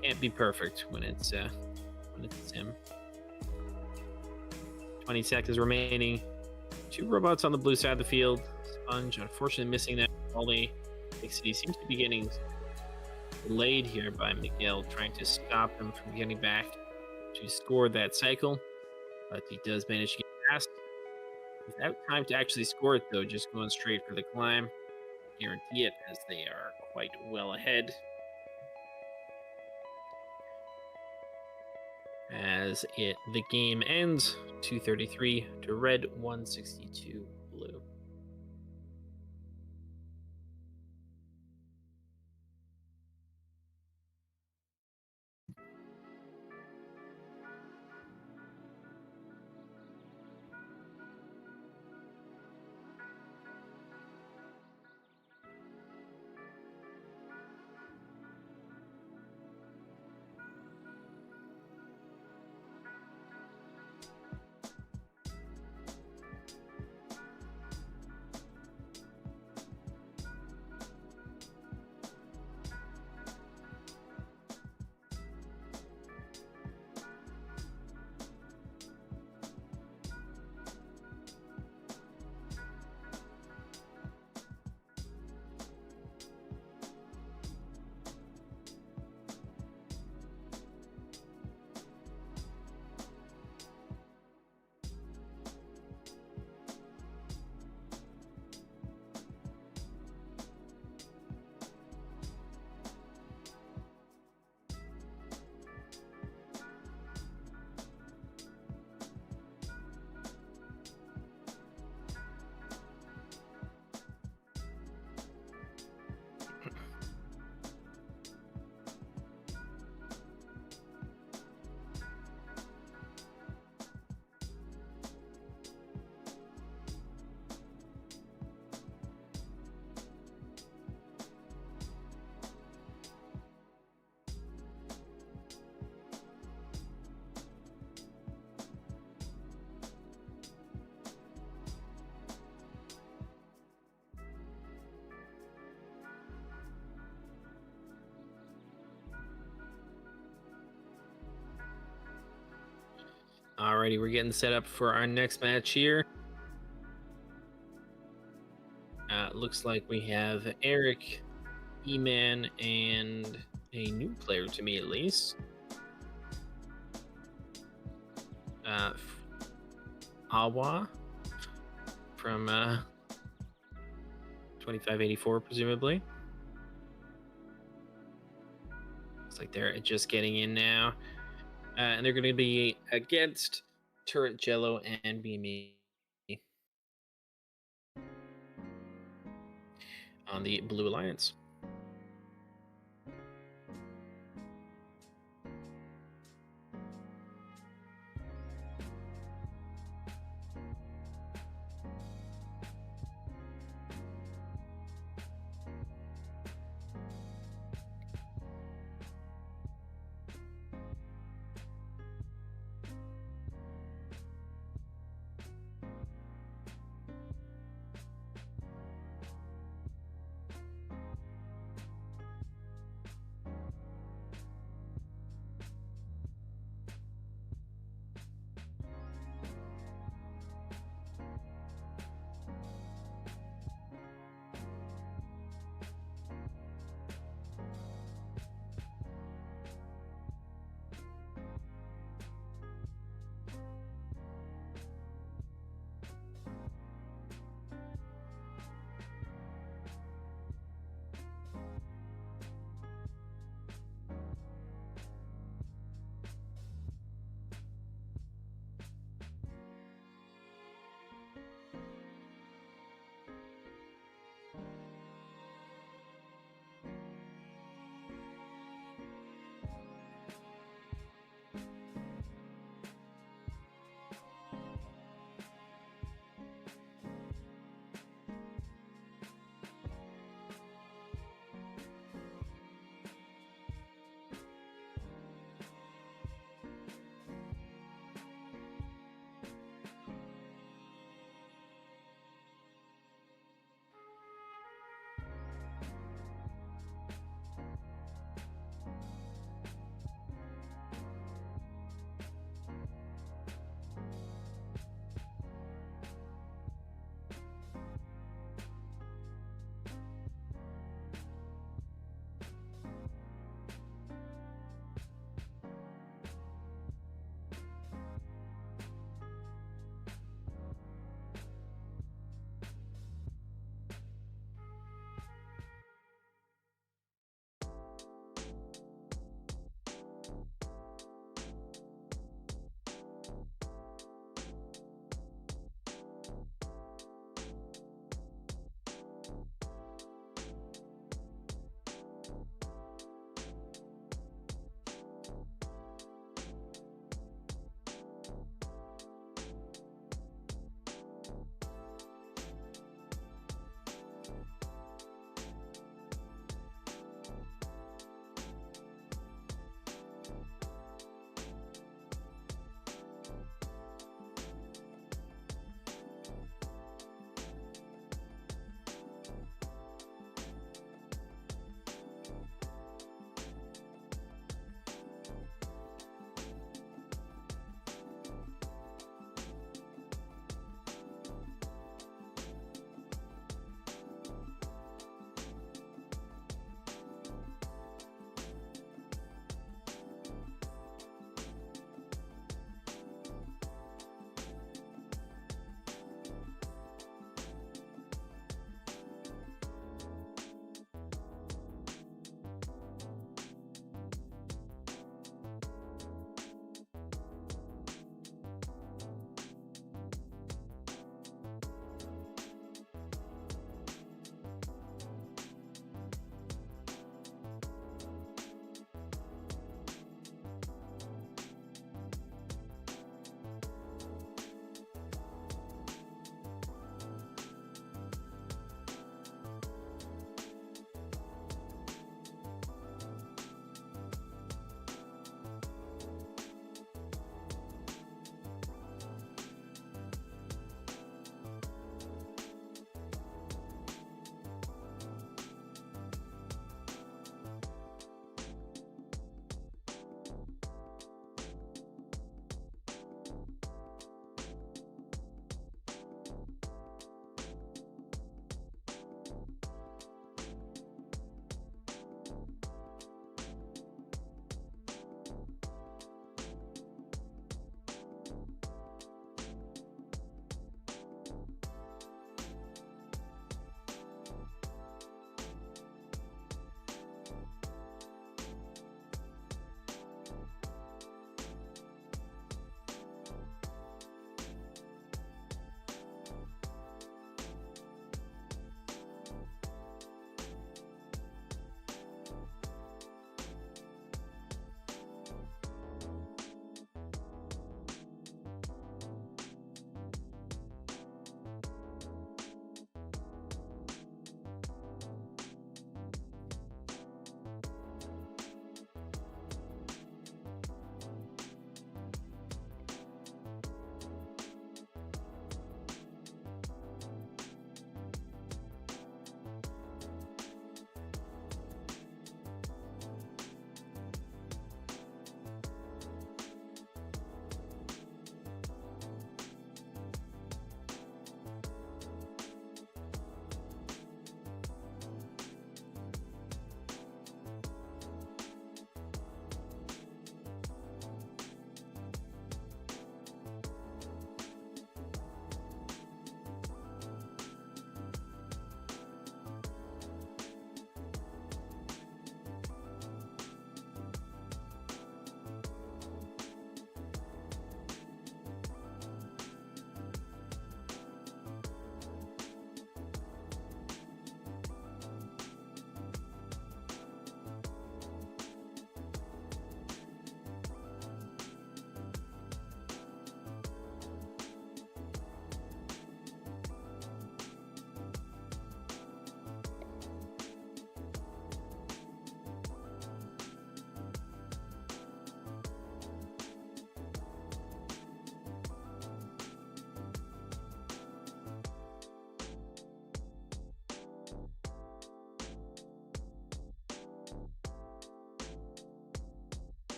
can't be perfect when it's him. 20 seconds remaining. 2 robots on the blue side of the field. Sponge, unfortunately, missing that volley. City seems to be getting delayed here by Miguel, trying to stop him from getting back to score that cycle, but he does manage to get past. Without time to actually score it, though, just going straight for the climb. Guarantee it, as they are quite well ahead. The game ends 233 to Red, 162 Blue. Alrighty, we're getting set up for our next match here. Looks like we have Eric, E-Man, and a new player to me at least. Awa from 2584, presumably. Looks like they're just getting in now. And they're going to be against Turret Jello and me on the Blue Alliance.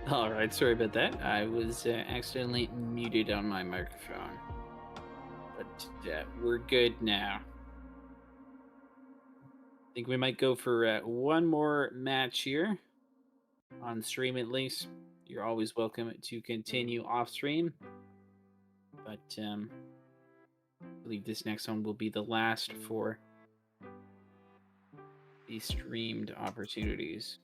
All right, sorry about that. I was accidentally muted on my microphone. But we're good now. I think we might go for one more match here on stream at least. You're always welcome to continue off stream. But I believe this next one will be the last for the streamed opportunities.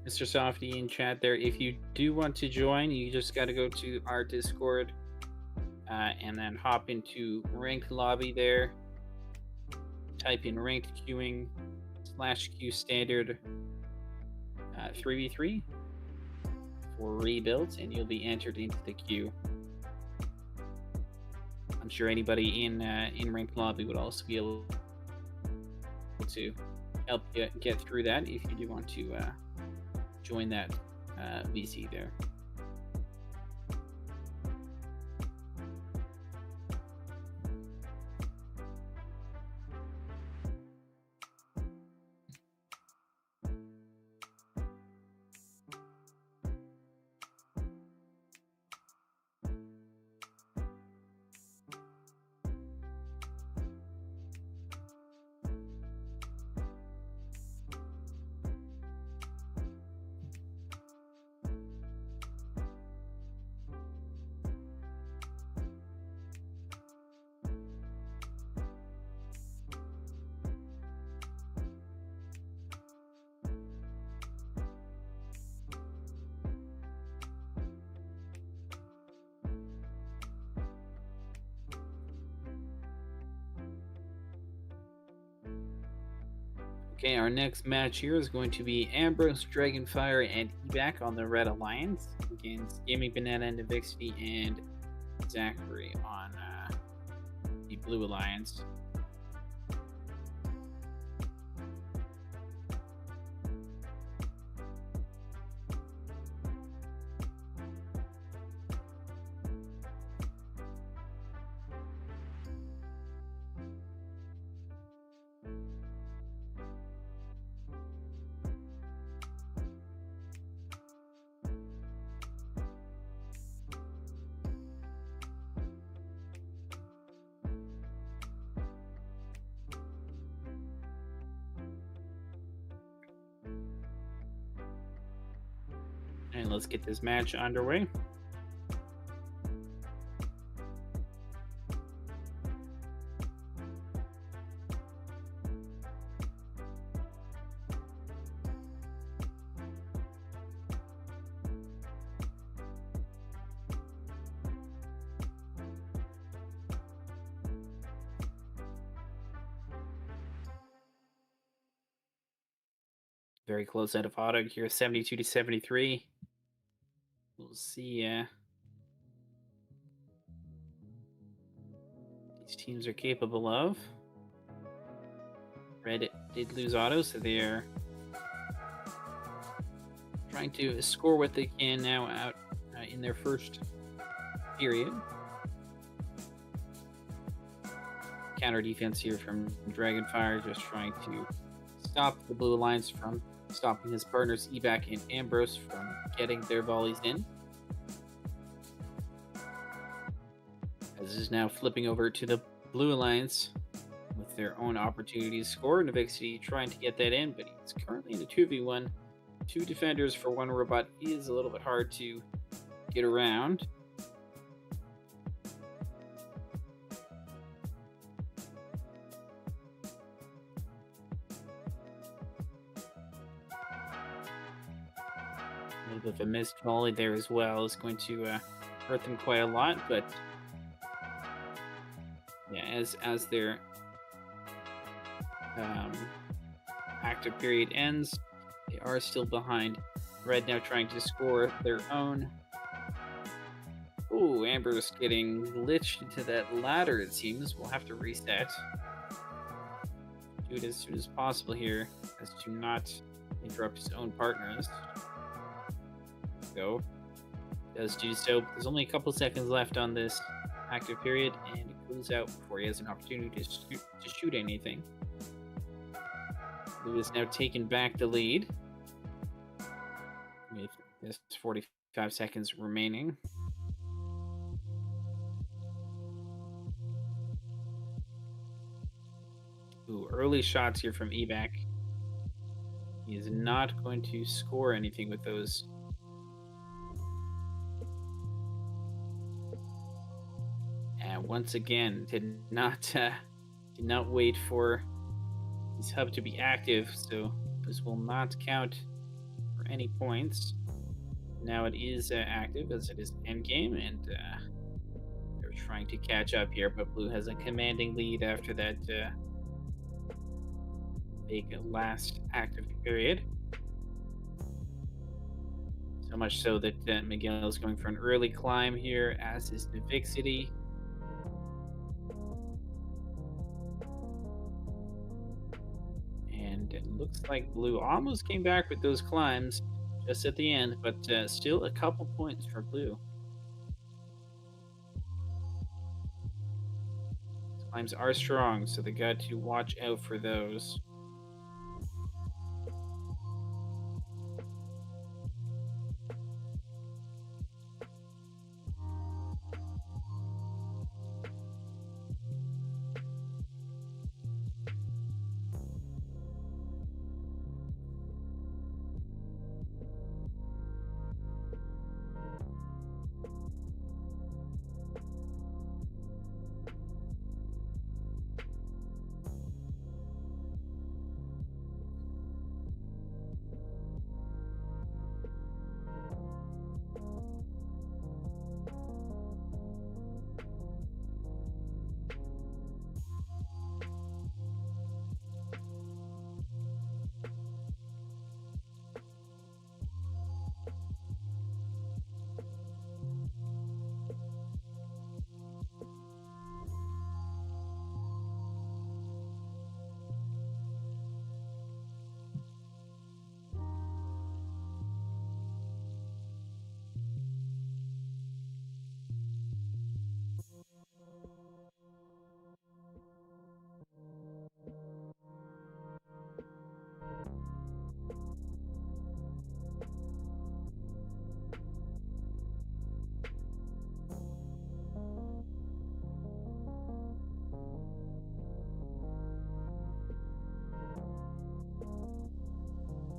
Mr. Softy in chat there. If you do want to join, you just got to go to our Discord and then hop into ranked lobby there. Type in ranked queuing /Q standard 3v3 for rebuilt, and you'll be entered into the queue. I'm sure anybody in ranked lobby would also be able to help you get through that if you do want to join that VC there. Okay, our next match here is going to be Ambrose, Dragonfire, and Ebac on the Red Alliance against Gaming Banana, Navixity, and Zachary on the Blue Alliance. And let's get this match underway. Very close out of auto here, 72 to 73. We'll see. These teams are capable of. Red did lose auto, so they're trying to score what they can now out in their first period. Counter defense here from Dragonfire, just trying to stop the Blue Alliance from stopping his partners Ebac and Ambrose from getting their volleys in. This is now flipping over to the Blue Alliance with their own opportunity to score. Navixity trying to get that in, but he's currently in a 2v1. Two defenders for one robot is a little bit hard to get around. A little bit of a missed volley there as well is going to hurt them quite a lot, but yeah, as their active period ends, they are still behind. Red now trying to score their own Oh, Amber's getting glitched into that ladder, it seems. We'll have to reset. Do it as soon as possible here, as to not interrupt his own partners. Go. Does do so. There's only a couple seconds left on this active period, and it goes out before he has an opportunity to shoot anything. Blue has now taken back the lead with just 45 seconds remaining. Ooh, early shots here from Ebac. He is not going to score anything with those. And once again, did not wait for his hub to be active, so this will not count for any points. Now it is active as it is endgame, and they're trying to catch up here, but Blue has a commanding lead after that big last active period. So much so that Miguel is going for an early climb here, as is Navixity. And it looks like Blue almost came back with those climbs just at the end, but still a couple points for Blue. Climbs are strong, so they got to watch out for those.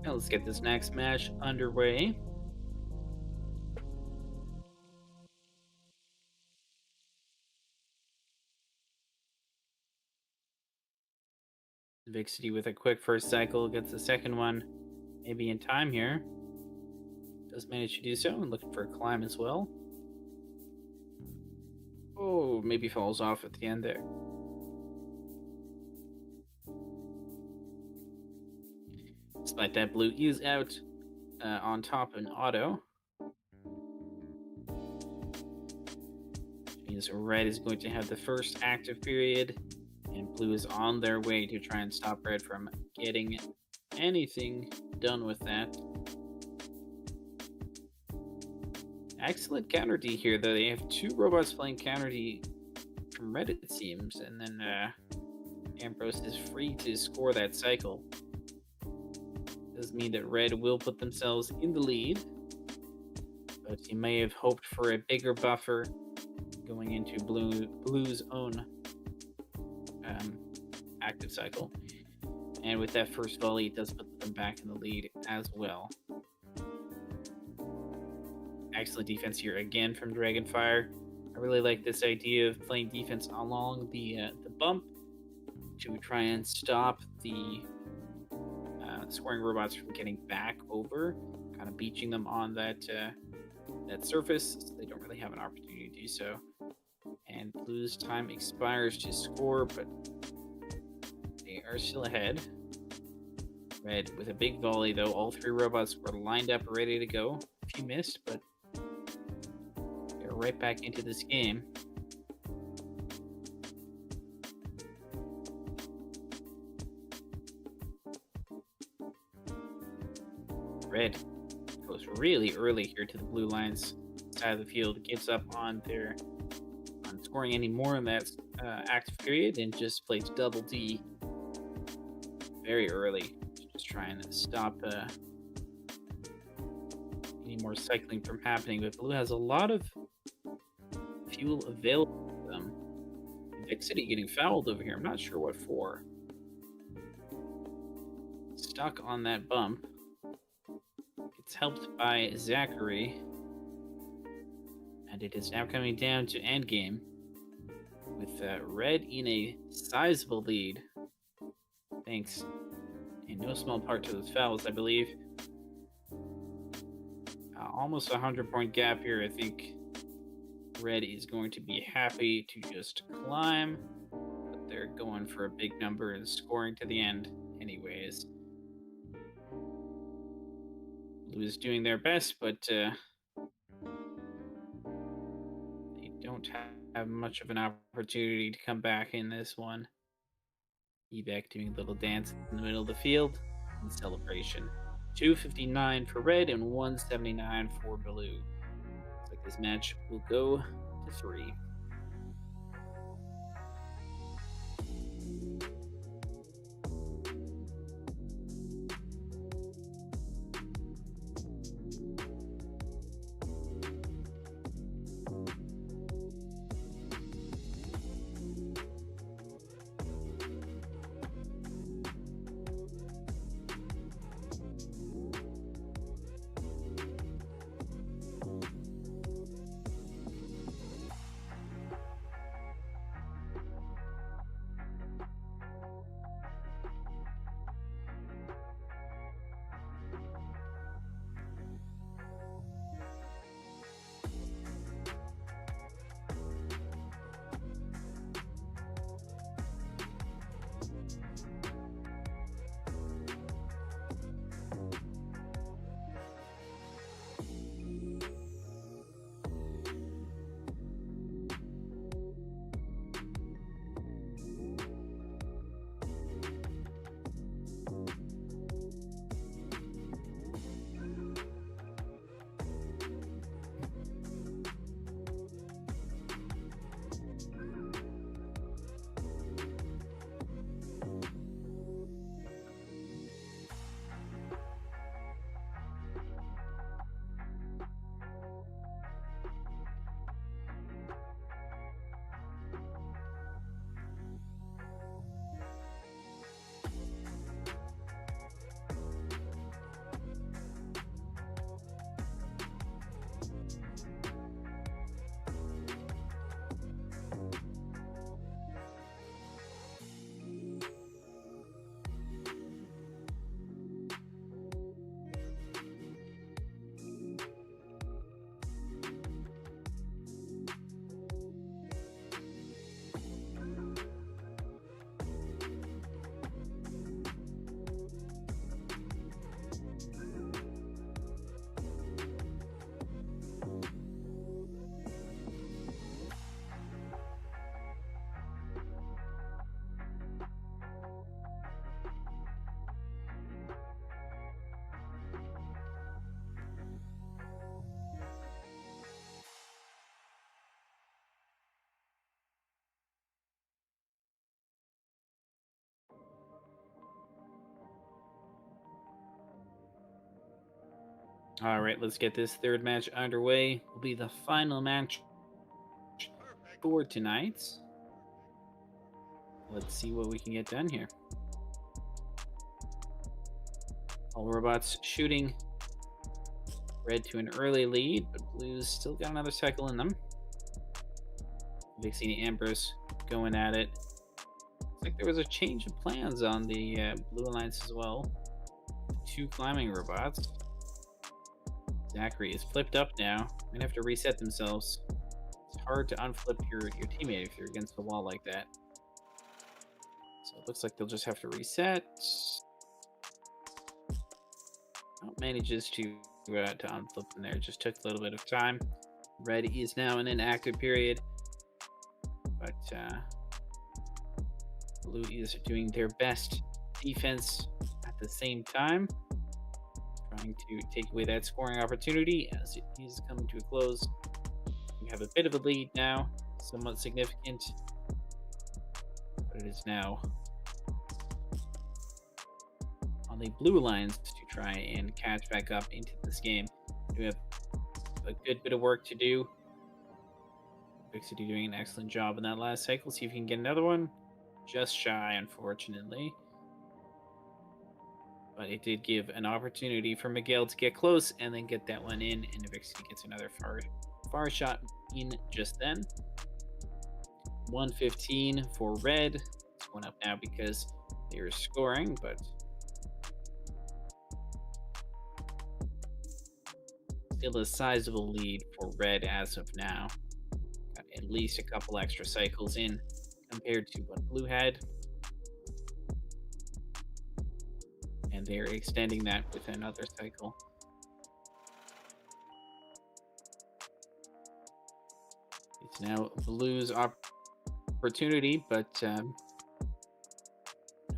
Now let's get this next match underway. Vixity with a quick first cycle gets the second one, maybe in time here. Does manage to do so, and looking for a climb as well. Oh, maybe falls off at the end there. Despite that, Blue is out on top in auto. Which means Red is going to have the first active period, and Blue is on their way to try and stop Red from getting anything done with that. Excellent counter D here, though. They have two robots playing counter D from Red, it seems, and then Ambrose is free to score that cycle. Does mean that Red will put themselves in the lead, but he may have hoped for a bigger buffer going into Blue's own active cycle. And with that first volley, it does put them back in the lead as well. Excellent defense here again from Dragonfire. I really like this idea of playing defense along the bump to try and stop the scoring robots from getting back over, kind of beaching them on that surface, so they don't really have an opportunity to do so. And Blue's time expires to score, but they are still ahead. Red with a big volley, though. All three robots were lined up, ready to go. A few missed, but they're right back into this game. Red goes really early here to the blue lines side of the field, gives up on scoring any more in that active period, and just plays double D very early, just trying to stop any more cycling from happening. But blue has a lot of fuel available to them. Vixity getting fouled over here. I'm not sure what for. Stuck on that bump. It's helped by Zachary. And it is now coming down to endgame with red in a sizable lead. Thanks in no small part to those fouls, I believe. Almost a 100-point gap here. I think red is going to be happy to just climb, but they're going for a big number and scoring to the end anyways. Blue is doing their best, but they don't have much of an opportunity to come back in this one. Evac doing a little dance in the middle of the field in celebration. 259 for red and 179 for blue. Looks like this match will go to 3. All right, let's get this third match underway. Will be the final match for tonight. Let's see what we can get done here. All robots shooting red to an early lead, but blue's still got another cycle in them. Vixini Ambrose going at it. Looks like there was a change of plans on the Blue Alliance as well. 2 climbing robots. Zachary is flipped up now. Gonna have to reset themselves. It's hard to unflip your teammate if you're against the wall like that. So it looks like they'll just have to reset. Oh, manages to unflip them there. Just took a little bit of time. Red is now in an active period, but Blue is doing their best defense at the same time, trying to take away that scoring opportunity as it is coming to a close. We have a bit of a lead now, somewhat significant, but it is now on the Blue lines to try and catch back up into this game. We have a good bit of work to do. Big City doing an excellent job in that last cycle. See if he can get another one. Just shy, unfortunately. But it did give an opportunity for Miguel to get close and then get that one in. And Big City gets another far shot in just then. 115 for Red. It's one up now because they're scoring, but still a sizable lead for Red as of now. Got at least a couple extra cycles in compared to what Blue had. And they're extending that with another cycle. It's now Blue's opportunity, but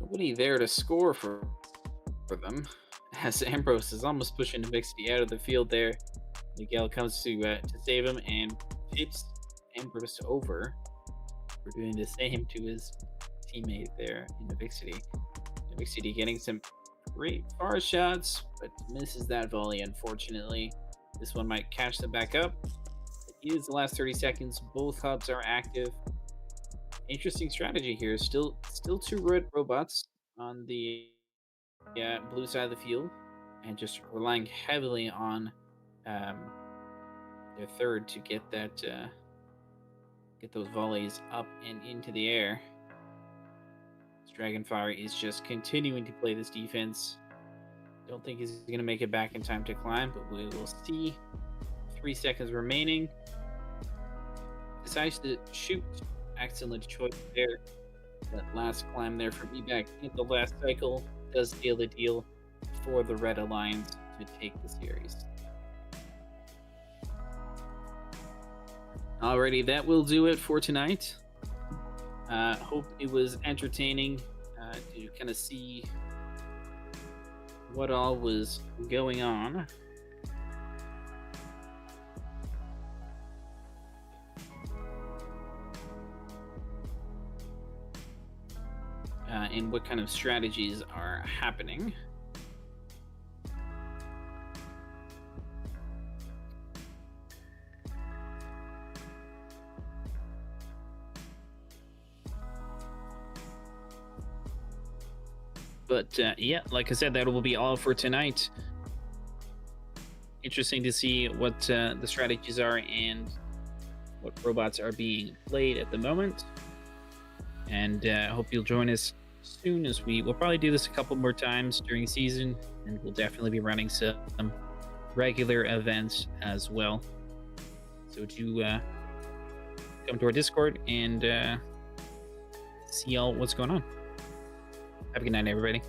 nobody there to score for them. As Ambrose is almost pushing Vixty out of the field there. Miguel comes to save him and tips Ambrose over for doing the same to his teammate there in the Vixty. The Vixty getting some great far shots, but misses that volley, unfortunately. This one might catch them back up. It is the last 30 seconds. Both hubs are active. Interesting strategy here. Still two red robots on the Blue side of the field, and just relying heavily on their third to get that get those volleys up and into the air. Dragonfire is just continuing to play this defense. Don't think he's going to make it back in time to climb, but we will see. 3 seconds remaining. Decides to shoot. Excellent choice there. That last climb there for me back in the last cycle does seal the deal for the Red Alliance to take the series. Alrighty, that will do it for tonight. Hope it was entertaining to kind of see what all was going on. And what kind of strategies are happening. But yeah, like I said, that will be all for tonight. Interesting to see what the strategies are and what robots are being played at the moment. And I hope you'll join us soon, as we'll probably do this a couple more times during the season, and we'll definitely be running some regular events as well. So do come to our Discord and see all what's going on. Have a good night, everybody.